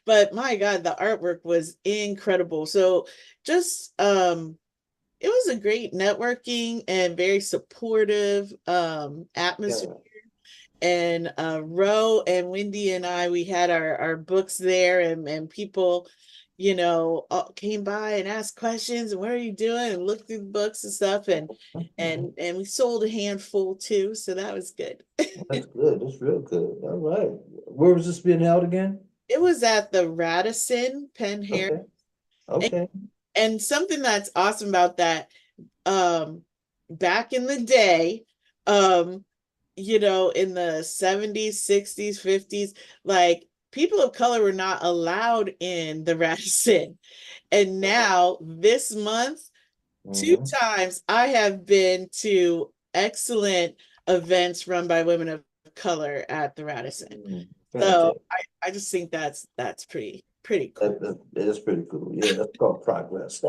but my God, the artwork was incredible. So just it was a great networking and very supportive atmosphere. And Ro and Wendy and I, we had our books there, and people, came by and asked questions and what are you doing, and looked through the books and stuff, and we sold a handful too, so that was good.
That's good. That's real good. All right. Where was this being held again?
It was at the Radisson Penn Hair.
Okay, okay.
And something that's awesome about that, back in the day, in the 70s, 60s, 50s, like people of color were not allowed in the Radisson. And now this month, two
Mhm.
times I have been to excellent events run by women of color at the Radisson.
Mm,
So
fantastic.
I just think that's pretty cool.
That is pretty cool. Yeah, that's called progress.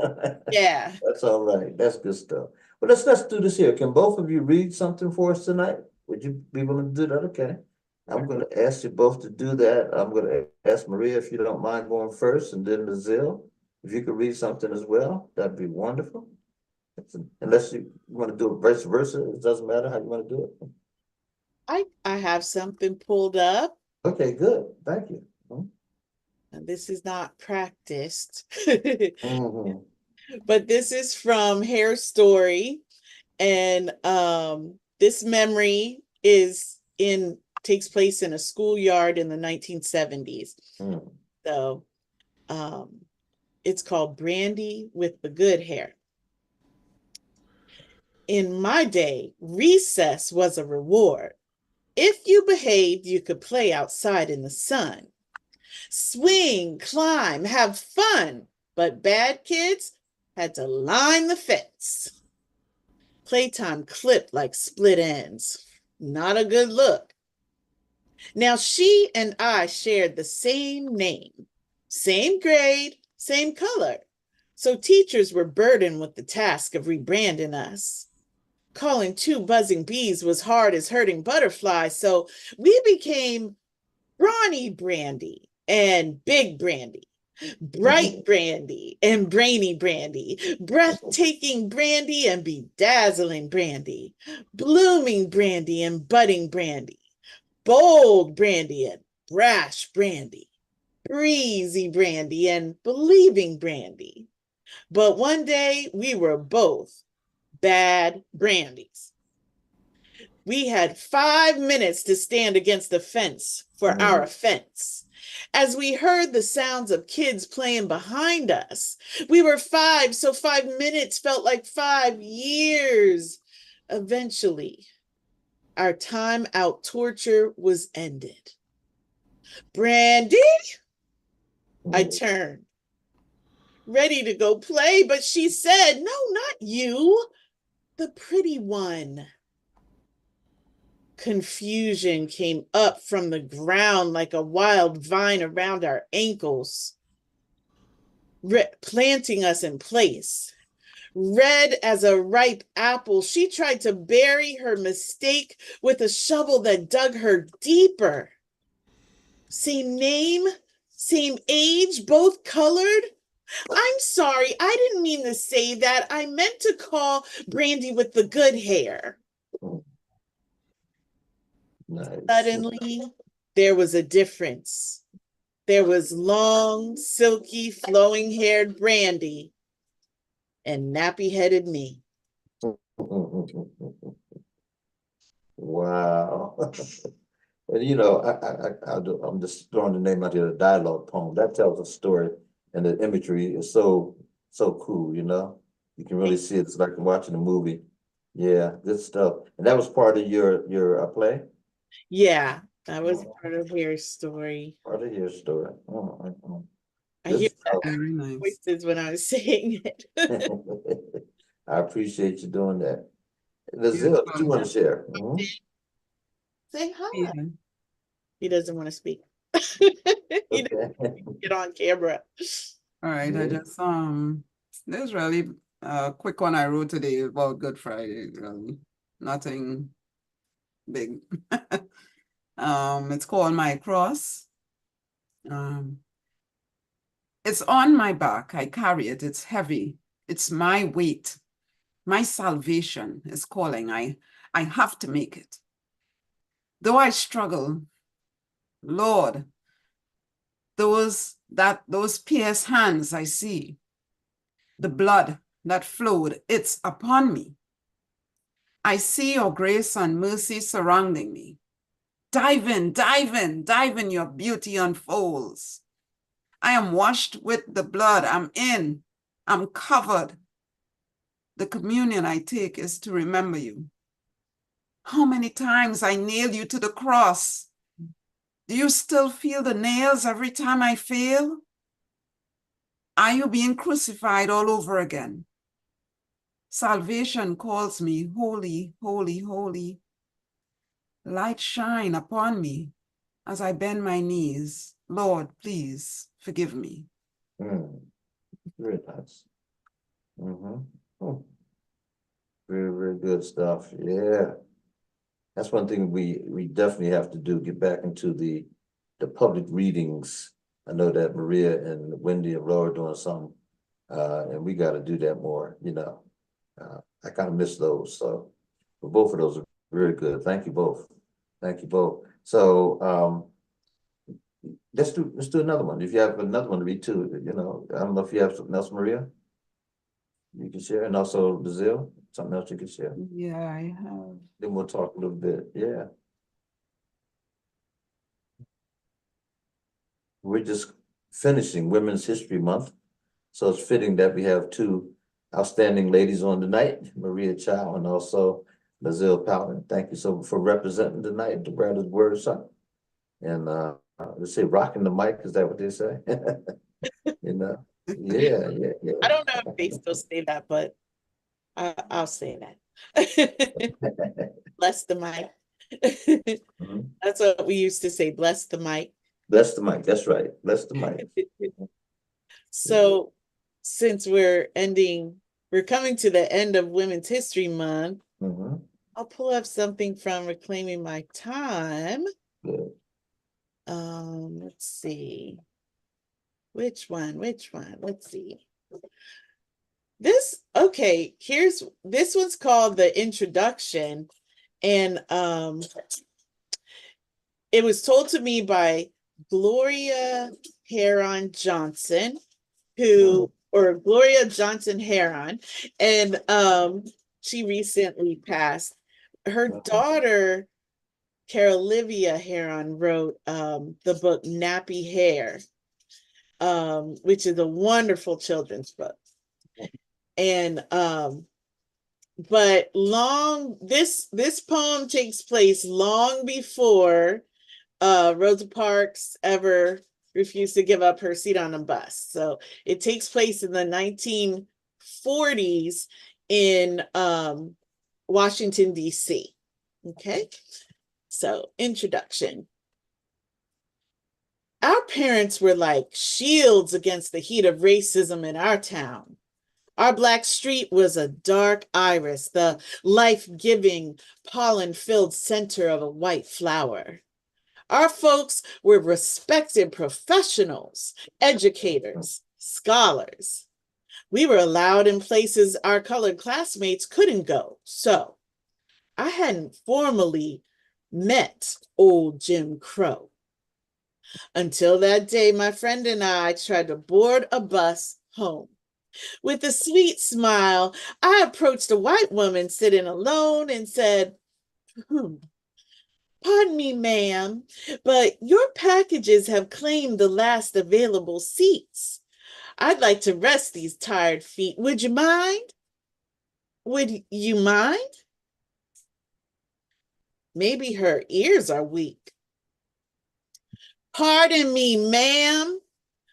Yeah.
That's all right. That's good stuff. Well, let's do this here. Can both of you read something for us tonight? Would you be willing to do that? Okay. I'm going to ask you both to do that. I'm going to ask Maria if you don't mind going first, and then Lazille, if you could read something as well, that'd be wonderful. Unless you want to do it vice versa, it doesn't matter how you want to do it.
I have something pulled up.
Okay, good. Thank you.
And this is not practiced,
Mhm.
but this is from Hair Story. And this memory takes place in a schoolyard in the 1970s.
Mm.
So it's called Brandy with the Good Hair. In my day, recess was a reward. If you behaved, you could play outside in the sun. Swing, climb, have fun. But bad kids had to line the fence. Playtime clipped like split ends. Not a good look. Now she and I shared the same name, same grade, same color. So teachers were burdened with the task of rebranding us. Calling two buzzing bees was hard as hurting butterflies, so we became Brawny Brandy and Big Brandy, Bright Brandy and Brainy Brandy, Breathtaking Brandy and Bedazzling Brandy, Blooming Brandy and Budding Brandy, Bold Brandy and Brash Brandy, Breezy Brandy and Believing Brandy. But one day we were both bad brandies. We had 5 minutes to stand against the fence for our offense. As we heard the sounds of kids playing behind us, we were 5, so 5 minutes felt like 5 years. Eventually, our time out torture was ended. Brandy, I turned, ready to go play, but she said, "No, not you, the pretty one." Confusion came up from the ground like a wild vine around our ankles, planting us in place. Red as a ripe apple, she tried to bury her mistake with a shovel that dug her deeper. Same name, same age, both colored. I'm sorry, I didn't mean to say that. I meant to call Brandy with the good hair.
Nice.
Suddenly, there was a difference. There was long, silky, flowing-haired Brandy and nappy-headed me.
Wow. And I'm just throwing the name out here, the dialogue poem. That tells a story, and the imagery is so cool, you know? You can really see it. It's like watching a movie. Yeah, good stuff. And that was part of your play?
Yeah, that was part of Hair Story.
Part of your story.
I
Good
hear
stuff.
Very nice.
voices when I was saying it.
I appreciate you doing that. Lazille, what you want to share?
Say hi.
Yeah.
He doesn't want to speak. He doesn't
Okay.
get on camera.
All right. I
Yeah.
just there's really a quick one I wrote today about Good Friday. Really, nothing big. It's called My Cross. It's on my back. I carry it. It's heavy. It's my weight. My salvation is calling. I have to make it. Though I struggle, Lord, those pierced hands I see, the blood that flowed, it's upon me. I see your grace and mercy surrounding me. Dive in, dive in, dive in, your beauty unfolds. I am washed with the blood. I'm in. I'm covered. The communion I take is to remember you. How many times I nailed you to the cross. Do you still feel the nails every time I fail? Are you being crucified all over again? Salvation calls me, holy, holy, holy. Light shine upon me as I bend my knees. Lord, please forgive me.
Very nice. Oh, very, very good stuff. Yeah. That's one thing we definitely have to do, get back into the public readings. I know that Maria and Wendy and Laura are doing something, and we got to do that more, you know. I kind of miss those. So but both of those are very good. Thank you both. Thank you both. So let's do another one. If you have another one to read too, you know, I don't know if you have something else, Maria, you can share, and also Brazil, something else you can share.
Yeah, I have.
Then we'll talk a little bit. Yeah. We're just finishing Women's History Month. So it's fitting that we have two outstanding ladies on tonight, Maria Chow and also Brazil Powell. Thank you so for representing tonight at the Brothers Wordshop. And let's say rocking the mic, is that what they say? You know, yeah.
I don't know if they still say that, but I'll say that. Bless the mic. That's what we used to say, bless the mic.
Bless the mic, that's right. Bless the mic.
So since we're coming to the end of Women's History Month, I'll pull up something from Reclaiming My Time.
Good.
Let's see. Which one? Let's see. This one's called The Introduction, and it was told to me by Gloria Heron Johnson, Gloria Johnson Heron, and she recently passed. Her daughter, Carolivia Heron, wrote the book Nappy Hair, which is a wonderful children's book. And but this poem takes place long before Rosa Parks ever refused to give up her seat on a bus. So it takes place in the 1940s in Washington, D.C. Okay, so introduction. Our parents were like shields against the heat of racism in our town. Our Black street was a dark iris, the life-giving, pollen-filled center of a white flower. Our folks were respected professionals, educators, scholars. We were allowed in places our colored classmates couldn't go. So I hadn't formally met old Jim Crow. Until that day, my friend and I tried to board a bus home. With a sweet smile, I approached a white woman sitting alone and said, "Pardon me, ma'am, but your packages have claimed the last available seats. I'd like to rest these tired feet. Would you mind? Would you mind?" Maybe her ears are weak. "Pardon me, ma'am,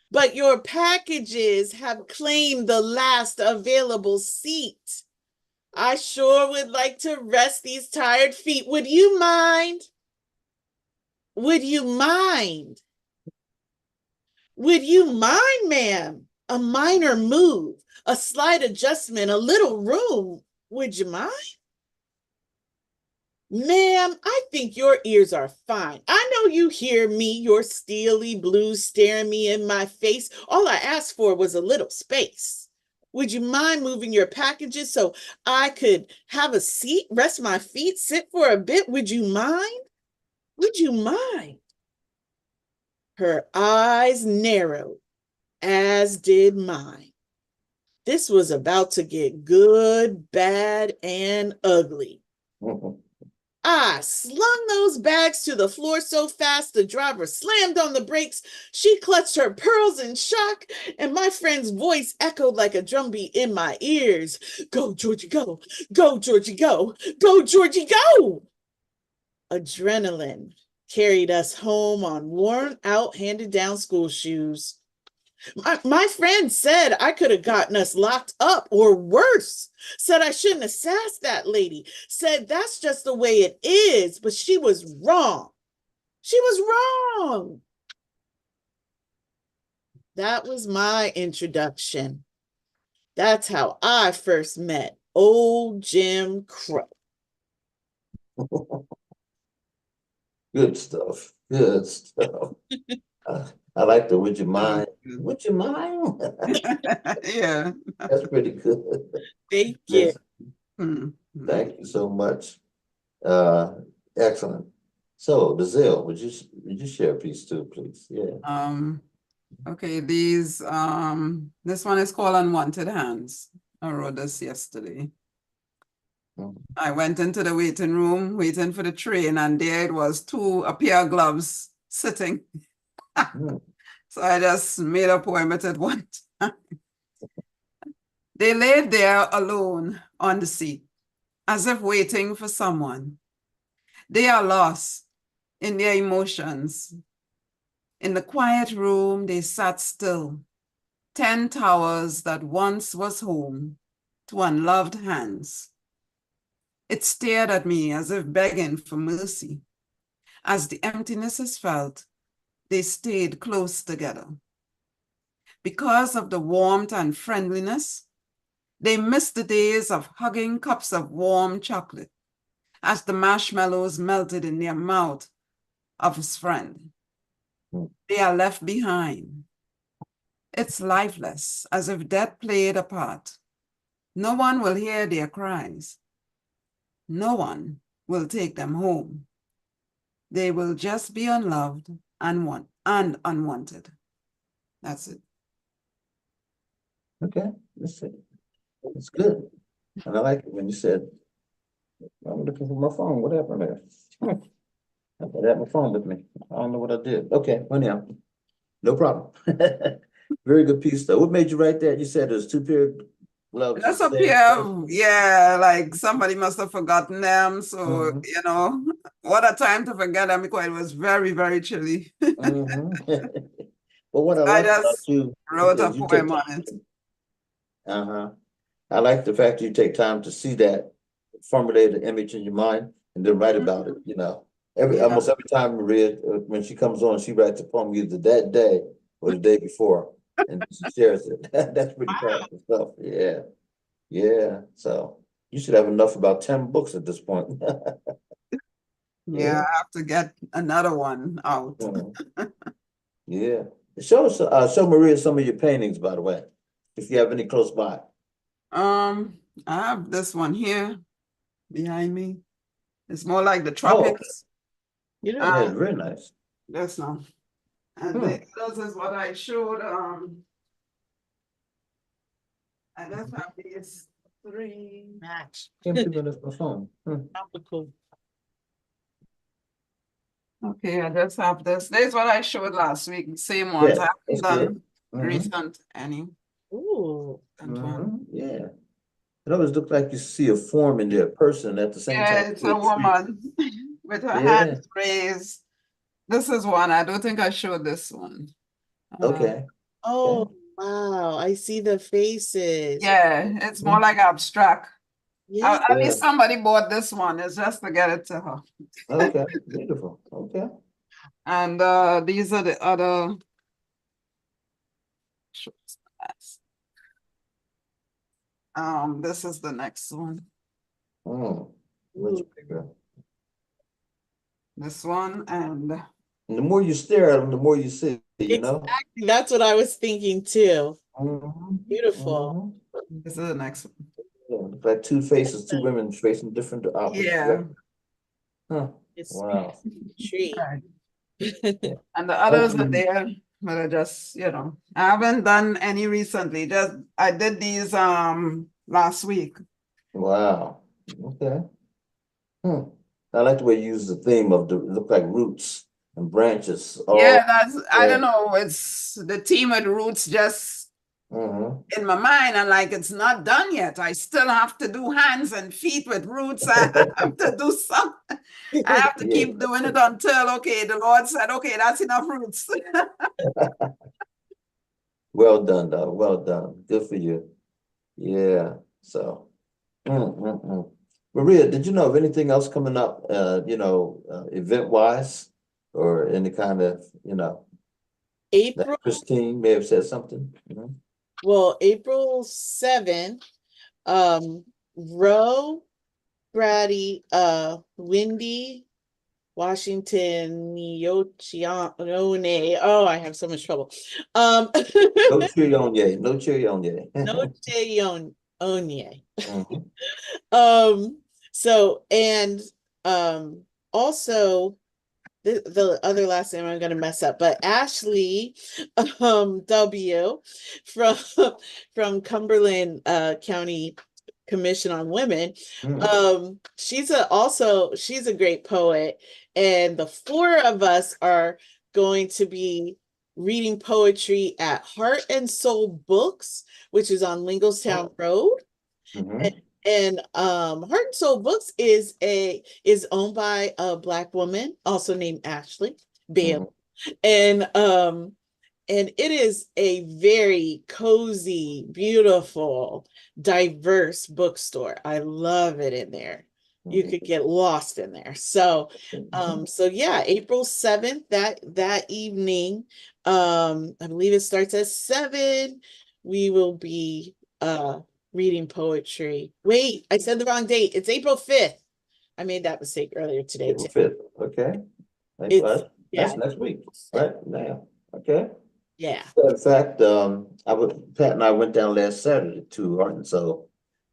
but your packages have claimed the last available seat. I sure would like to rest these tired feet. Would you mind? Would you mind? Would you mind, ma'am? A minor move, a slight adjustment, a little room. Would you mind? Ma'am, I think your ears are fine. I know you hear me, your steely blues staring me in my face. All I asked for was a little space. Would you mind moving your packages so I could have a seat, rest my feet, sit for a bit? Would you mind? Would you mind?" Her eyes narrowed, as did mine. This was about to get good, bad, and ugly. I slung those bags to the floor so fast the driver slammed on the brakes. She clutched her pearls in shock, and my friend's voice echoed like a drumbeat in my ears. Go, Georgie, go. Go, Georgie, go. Go, Georgie, go. Adrenaline carried us home on worn out, handed down school shoes. My friend said I could have gotten us locked up or worse. Said I shouldn't have sassed that lady. Said that's just the way it is, but she was wrong. She was wrong. That was my introduction. That's how I first met old Jim Crow.
Good stuff. Good stuff. I like the would you mind? Would you mind?
Yeah.
That's pretty good.
Thank you.
Yes. Thank you so much. Excellent. So, Dazelle, would you share a piece too, please? Yeah.
Okay, this one is called Unwanted Hands. I wrote this yesterday. I went into the waiting room, waiting for the train, and there it was, a pair of gloves sitting. So I just made a poem at it one time. They laid there alone on the seat, as if waiting for someone. They are lost in their emotions. In the quiet room, they sat still, 10 towers that once was home to unloved hands. It stared at me as if begging for mercy. As the emptiness is felt, they stayed close together. Because of the warmth and friendliness, they missed the days of hugging cups of warm chocolate as the marshmallows melted in their mouth of his friend. They are left behind. It's lifeless, as if death played a part. No one will hear their cries. No one will take them home. They will just be unloved and unwanted. That's it.
Okay, that's it. It's good. And I like it when you said, I'm looking for my phone. What happened there? I had my phone with me. I don't know what I did. Okay, anyhow, no problem. Very good piece though. What made you write that? You said there's two pair of gloves.
That's a pair of, yeah, like somebody must have forgotten them. So, you know, what a time to forget them because it was very, very chilly.
Well, what I
I
like about
just
you
wrote a
is you take
poem on it.
I like the fact you take time to see that, formulate an image in your mind, and then write about it. You know, almost every time Maria, when she comes on, she writes a poem either that day or the day before, and she shares it. That's pretty powerful stuff. Yeah, yeah. So you should have enough about 10 books at this point.
Yeah, I have to get another one out.
Yeah. Show Maria some of your paintings, by the way, if you have any close by.
I have this one here behind me. It's more like the tropics.
Okay. Yeah, very nice.
That's not. And this is what I showed. I just have these 3 match.
Can't figure this my phone.
Tropical.
Okay, I just have this. This is what I showed last week. Same ones. I haven't done recent any.
Ooh.
Yeah. It always looks like you see a form in there, a person at the same time.
Yeah, it's a woman with her hands raised. This is one. I don't think I showed this one.
Okay.
Oh, wow. I see the faces.
Yeah, it's more like abstract.
Yeah.
At least somebody bought this one. It's just to get it to her.
Okay, beautiful. Okay.
And these are the other. This is the next one.
Much bigger.
This one and
the more you stare at them, the more you see, you know?
Exactly. That's what I was thinking too. Beautiful.
This is the next one.
Yeah, like two faces, two women facing different opposites.
Yeah.
Huh. Wow.
Tree.
And the others are there, but I just, you know, I haven't done any recently. Just I did these last week.
Wow. Okay. I like the way you use the theme of look like roots and branches.
Yeah,
Oh,
that's, I
yeah.
don't know, it's the team with roots just in my mind, and like it's not done yet. I still have to do hands and feet with roots. I have to do something. I have to
Yeah.
keep doing it until, okay, the Lord said, okay, that's enough roots.
Well done, dog. Well done. Good for you. Yeah. So, Maria, did you know of anything else coming up, event wise or any kind of, that
April,
Christine may have said something? Mhm.
well, April 7th, Roe, Brady, Wendy, Washington, Yochione. Oh, I have so much trouble.
No Chirione, no Chirione.
Noche Onye.
Mhm.
So and also the other last name I'm gonna mess up, but Ashley W from from Cumberland County Commission on Women. She's a great poet, and the four of us are going to be reading poetry at Heart and Soul Books, which is on Lingostown Road.
Mhm.
And Heart and Soul Books is owned by a Black woman, also named Ashley Bam.
Mhm.
And it is a very cozy, beautiful, diverse bookstore. I love it in there. You
Mhm.
could get lost in there. So
Mhm.
so yeah, April 7th, that evening, I believe it starts at 7. We will be reading poetry. Wait, I said the wrong date. It's April 5th. I made that mistake earlier today
April
too.
5th. Okay.
It's
That's
yeah,
next week, right now. Okay.
yeah.
In fact, Pat and I went down last Saturday to Arkansas.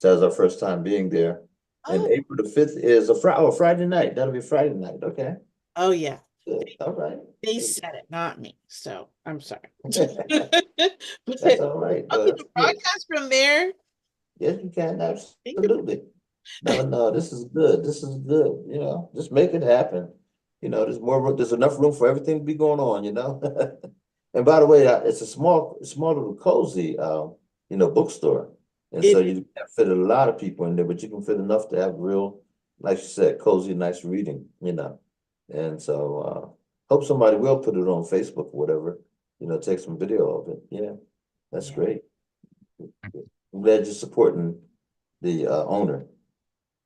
That was our first time being there. And
Oh,
April the 5th is a Friday night. That'll be Friday night. Okay.
oh yeah.
Good. All right.
They said it, not me. So I'm sorry.
That's
But
all right.
I'll
Though.
get
That's
the
good.
broadcast from there.
Yes, you can.
Think of-
Absolutely. No, this is good. This is good. Just make it happen. There's enough room for everything to be going on. And by the way, it's a small little cozy, bookstore. And so
It
you can't fit a lot of people in there, but you can fit enough to have real, like you said, cozy, nice reading. And so, hope somebody will put it on Facebook or whatever, take some video of it. Yeah, that's
yeah.
great. I'm glad you're supporting the owner.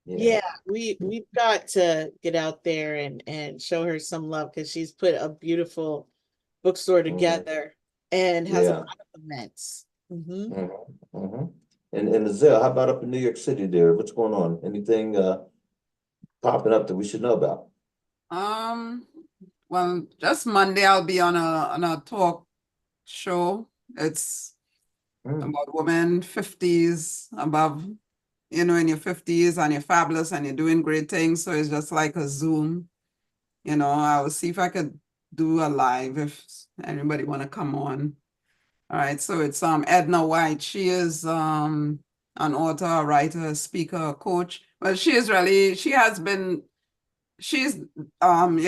Yeah, we've got to get out there and show her some love because she's put a beautiful bookstore
Mhm.
together and has a
Yeah.
lot of events. Mhm.
Mhm. And Azelle, how about up in New York City there? What's going on? Anything popping up that we should know about?
Well, just Monday I'll be on a talk show. It's
Mm.
about women 50s above, in your 50s and you're fabulous and you're doing great things. So it's just like a Zoom. I will see if I could do a live if anybody want to come on. All right, so it's Edna White. She is an author, a writer, a speaker, a coach. Well, she's you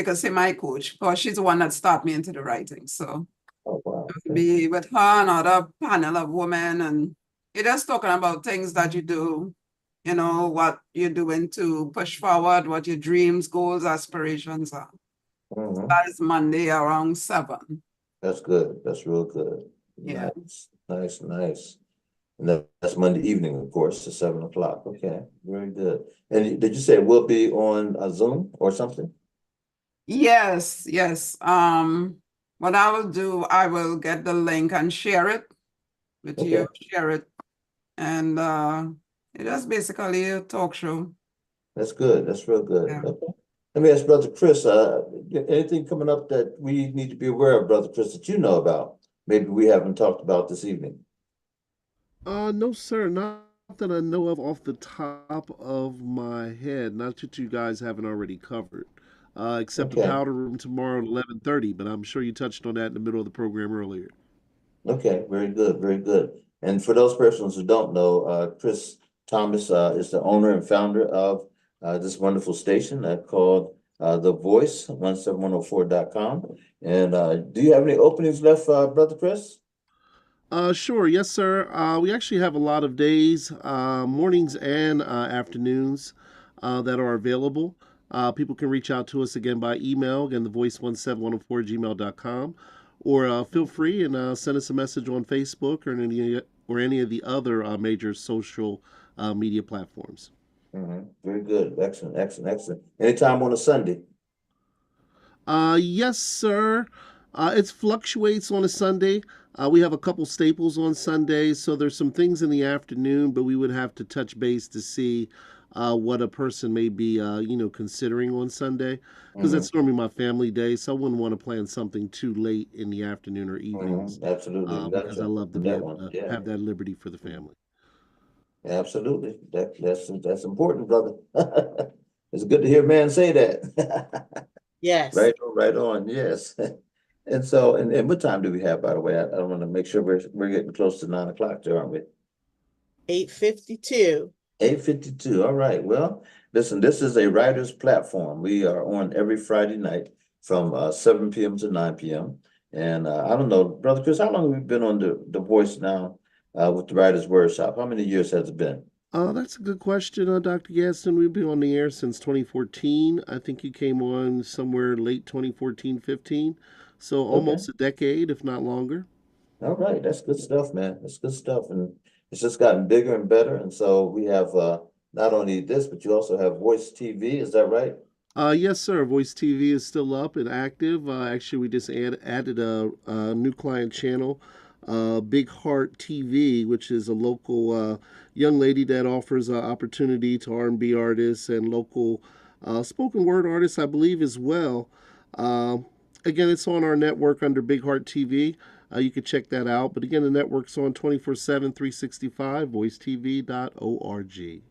can say my coach because she's the one that started me into the writing. So
Oh, wow.
be with her and other panel of women, and you're just talking about things that you do, what you're doing to push forward, what your dreams, goals, aspirations are.
Mhm.
That is Monday around 7.
That's good. That's real good.
Yeah.
Nice. And that's Monday evening, of course, at 7 o'clock. Okay, very good. And did you say it will be on a Zoom or something?
Yes. What I will do, I will get the link and share it with you,
Okay,
share it. And it is basically a talk show.
that's good. That's real good.
Yeah.
Okay. Let me ask Brother Chris, anything coming up that we need to be aware of, Brother Chris, that you know about? Maybe we haven't talked about this evening.
No, sir, not that I know of off the top of my head. Not that you guys haven't already covered. Except the
Okay.
powder room tomorrow at 11:30, but I'm sure you touched on that in the middle of the program earlier.
Okay, very good, very good. And for those persons who don't know, Chris Thomas is the owner and founder of this wonderful station called The Voice, 17104.com. And do you have any openings left, Brother Chris?
Sure, yes, sir. We actually have a lot of days, mornings and afternoons that are available. People can reach out to us again by email, again, thevoice17104@gmail.com, or feel free and send us a message on Facebook or any of the other major social media platforms.
Very good. Excellent, excellent, excellent. Anytime on a Sunday.
Yes, sir. It fluctuates on a Sunday. We have a couple staples on Sundays, so there's some things in the afternoon, but we would have to touch base to see what a person may be, considering on Sunday, because that's normally my family day. So I wouldn't want to plan something too late in the afternoon or evenings,
Absolutely. We got to
because I
jump
love to
on
be
that
able
one.
to
Yeah,
have that liberty for the family.
absolutely. That's important, brother. It's good to hear a man say that.
Yes.
Right on, right on. Yes. And so, and what time do we have, by the way? I want to make sure we're getting close to 9 o'clock there, aren't we?
8:52.
8:52. All right. Well, listen, this is a writer's platform. We are on every Friday night from 7 p.m. to 9 p.m. And I don't know, Brother Chris, how long have we been on the Voice now with the Writer's Workshop? How many years has it been?
That's a good question, Dr. Gadsden. We've been on the air since 2014. I think you came on somewhere late 2014, 15. So
Okay.
almost a decade, if not longer.
All right. That's good stuff, man. That's good stuff. And it's just gotten bigger and better. And so we have not only this, but you also have Voice TV. Is that right?
Yes, sir. Voice TV is still up and active. Actually, we just added a new client channel, Big Heart TV, which is a local young lady that offers opportunity to R&B artists and local spoken word artists, I believe, as well. Uh, Again, it's on our network under Big Heart TV. You can check that out. But again, the network's on 24/7, 365, voicetv.org.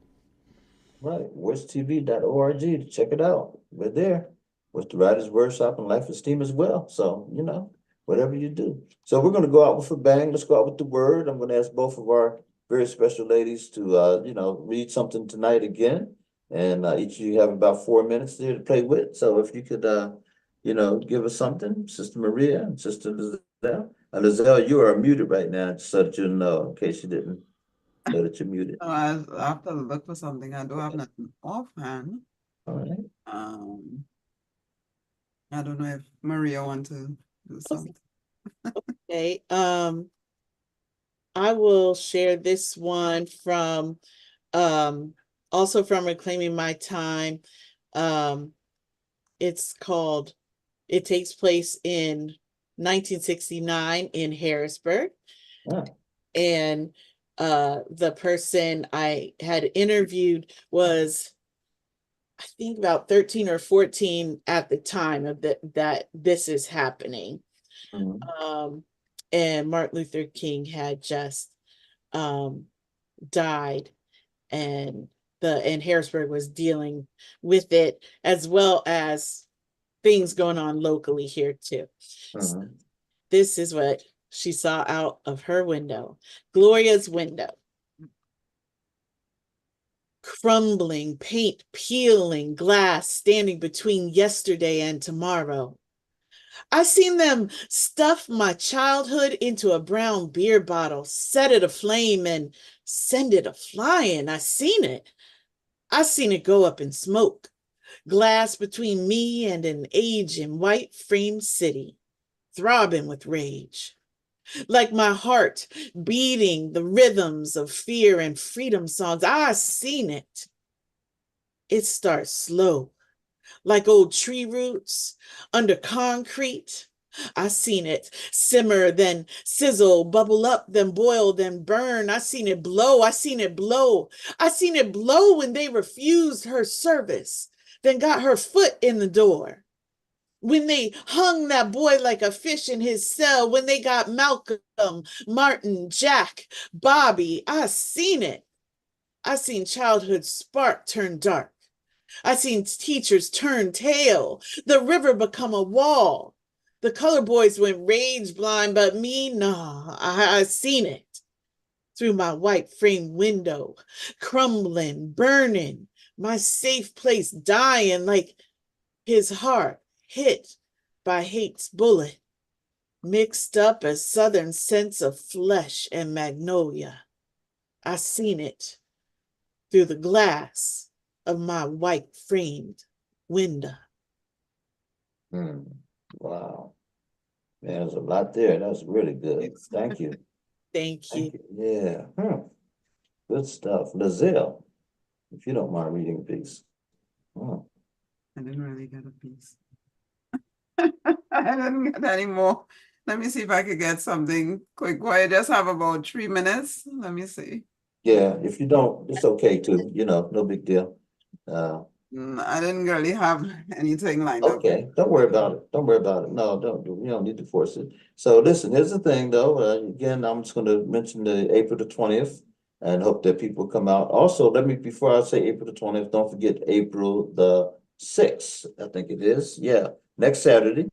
Right, voicetv.org to check it out. We're there with the Writers Workshop and Life Esteem as well. So, whatever you do. So we're going to go out with a bang. Let's go out with the word. I'm going to ask both of our very special ladies to, read something tonight again. And each of you have about 4 minutes there to play with. So if you could, give us something, Sister Maria and Sister Lizelle. Lizelle, you are muted right now, just so that you know, in case you didn't know that you're muted.
I have to look for something. I don't have nothing offhand.
All right.
I don't know if Maria want to do something.
Okay. I will share this one from also from Reclaiming My Time. It's called It Takes Place in 1969 in Harrisburg.
Yeah.
And the person I had interviewed was, I think, about 13 or 14 at the time of that this is happening. And Martin Luther King had just died, and Harrisburg was dealing with it, as well as things going on locally here too. So this is what she saw out of her window. Gloria's window. Crumbling, paint peeling, glass standing between yesterday and tomorrow. I seen them stuff my childhood into a brown beer bottle, set it aflame, and send it a-flying. I seen it. I seen it go up in smoke. Glass between me and an aging white frame city, throbbing with rage. Like my heart beating the rhythms of fear and freedom songs. I seen it. It starts slow, like old tree roots under concrete. I seen it simmer, then sizzle, bubble up, then boil, then burn. I seen it blow. I seen it blow. I seen it blow when they refused her service, then got her foot in the door. When they hung that boy like a fish in his cell, when they got Malcolm, Martin, Jack, Bobby, I seen it. I seen childhood spark turn dark. I seen teachers turn tail, the river become a wall. The color boys went rage blind, but me, nah, I seen it through my white frame window, crumbling, burning, my safe place dying like his heart hit by hate's bullet, mixed up a southern sense of flesh and magnolia. I seen it through the glass of my white framed window.
Wow. Man, there's a lot there. That was really good. Thank you.
Thank you.
Yeah. Good stuff. Lizelle, if you don't mind reading a piece.
I didn't really get a piece. I didn't get any more. Let me see if I could get something quick. I just have about 3 minutes. Let me see.
Yeah, if you don't, it's okay too. No big deal.
I didn't really have anything lined up.
Okay, don't worry about it. Don't worry about it. No, you don't need to force it. So listen, here's the thing though. Again, I'm just gonna mention the April the 20th and hope that people come out. Also, before I say April the 20th, don't forget April the 6th, I think it is. Yeah, next Saturday,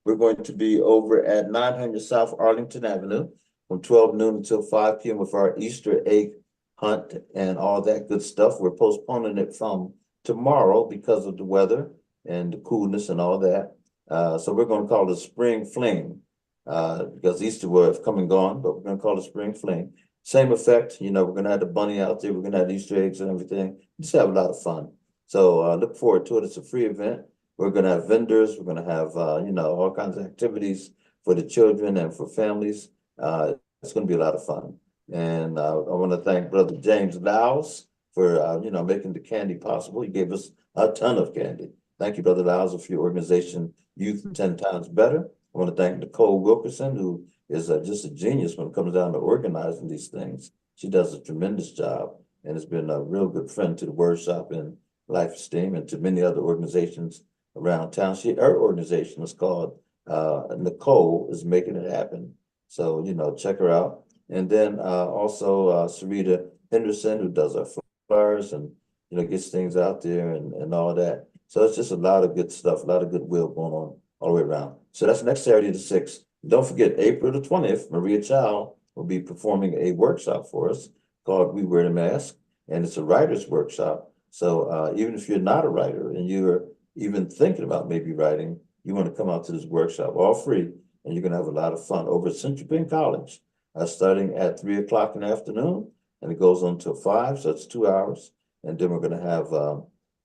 we're going to be over at 900 South Arlington Avenue from 12 noon until 5 p.m. with our Easter egg hunt and all that good stuff. We're postponing it from tomorrow because of the weather and the coolness and all that. So we're going to call it Spring Fling because Easter will have come and gone, but we're going to call it Spring Fling. Same effect, we're going to have the bunny out there. We're going to have Easter eggs and everything. Just have a lot of fun. So look forward to it. It's a free event. We're going to have vendors. We're going to have, all kinds of activities for the children and for families. It's going to be a lot of fun. And I want to thank Brother James Lowes for, making the candy possible. He gave us a ton of candy. Thank you, Brother Lowes, for your organization, Youth 10 Times Better. I want to thank Nicole Wilkerson, who is just a genius when it comes down to organizing these things. She does a tremendous job and has been a real good friend to the Wordshop and Life Esteem and to many other organizations around town. Her organization is called Nicole is Making It Happen. So, check her out. And then also Sarita Henderson, who does our flyers and, gets things out there and all that. So it's just a lot of good stuff, a lot of goodwill going on all the way around. So that's next Saturday the 6th. Don't forget, April the 20th, Maria Child will be performing a workshop for us called We Wear the Mask. And it's a writer's workshop. So even if you're not a writer and you're even thinking about maybe writing, you want to come out to this workshop, all free, and you're going to have a lot of fun over at Central Penn College, starting at 3 o'clock in the afternoon, and it goes on till 5, so it's 2 hours. And then we're going to have,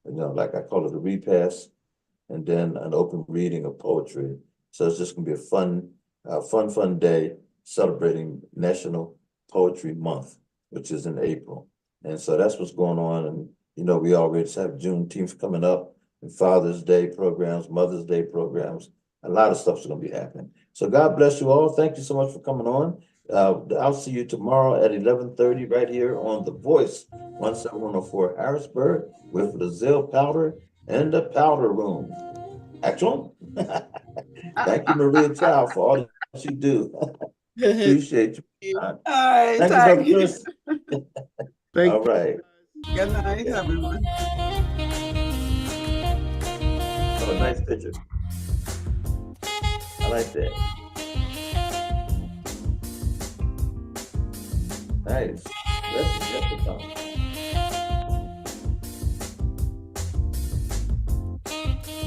like I call it a repast, and then an open reading of poetry. So it's just going to be a fun day celebrating National Poetry Month, which is in April. And so that's what's going on. And, we already have Juneteenth coming up, and Father's Day programs, Mother's Day programs. A lot of stuff's going to be happening. So God bless you all. Thank you so much for coming on. I'll see you tomorrow at 11:30 right here on The Voice, 17104 Harrisburg with Lizelle Powder and the Powder Room. Action. Thank you, Maria Child, for all that you do. Appreciate you.
All right,
Thank you, Brother
you.
Chris. All right.
Good night, everyone.
Oh, nice picture. I like that. Nice. That's the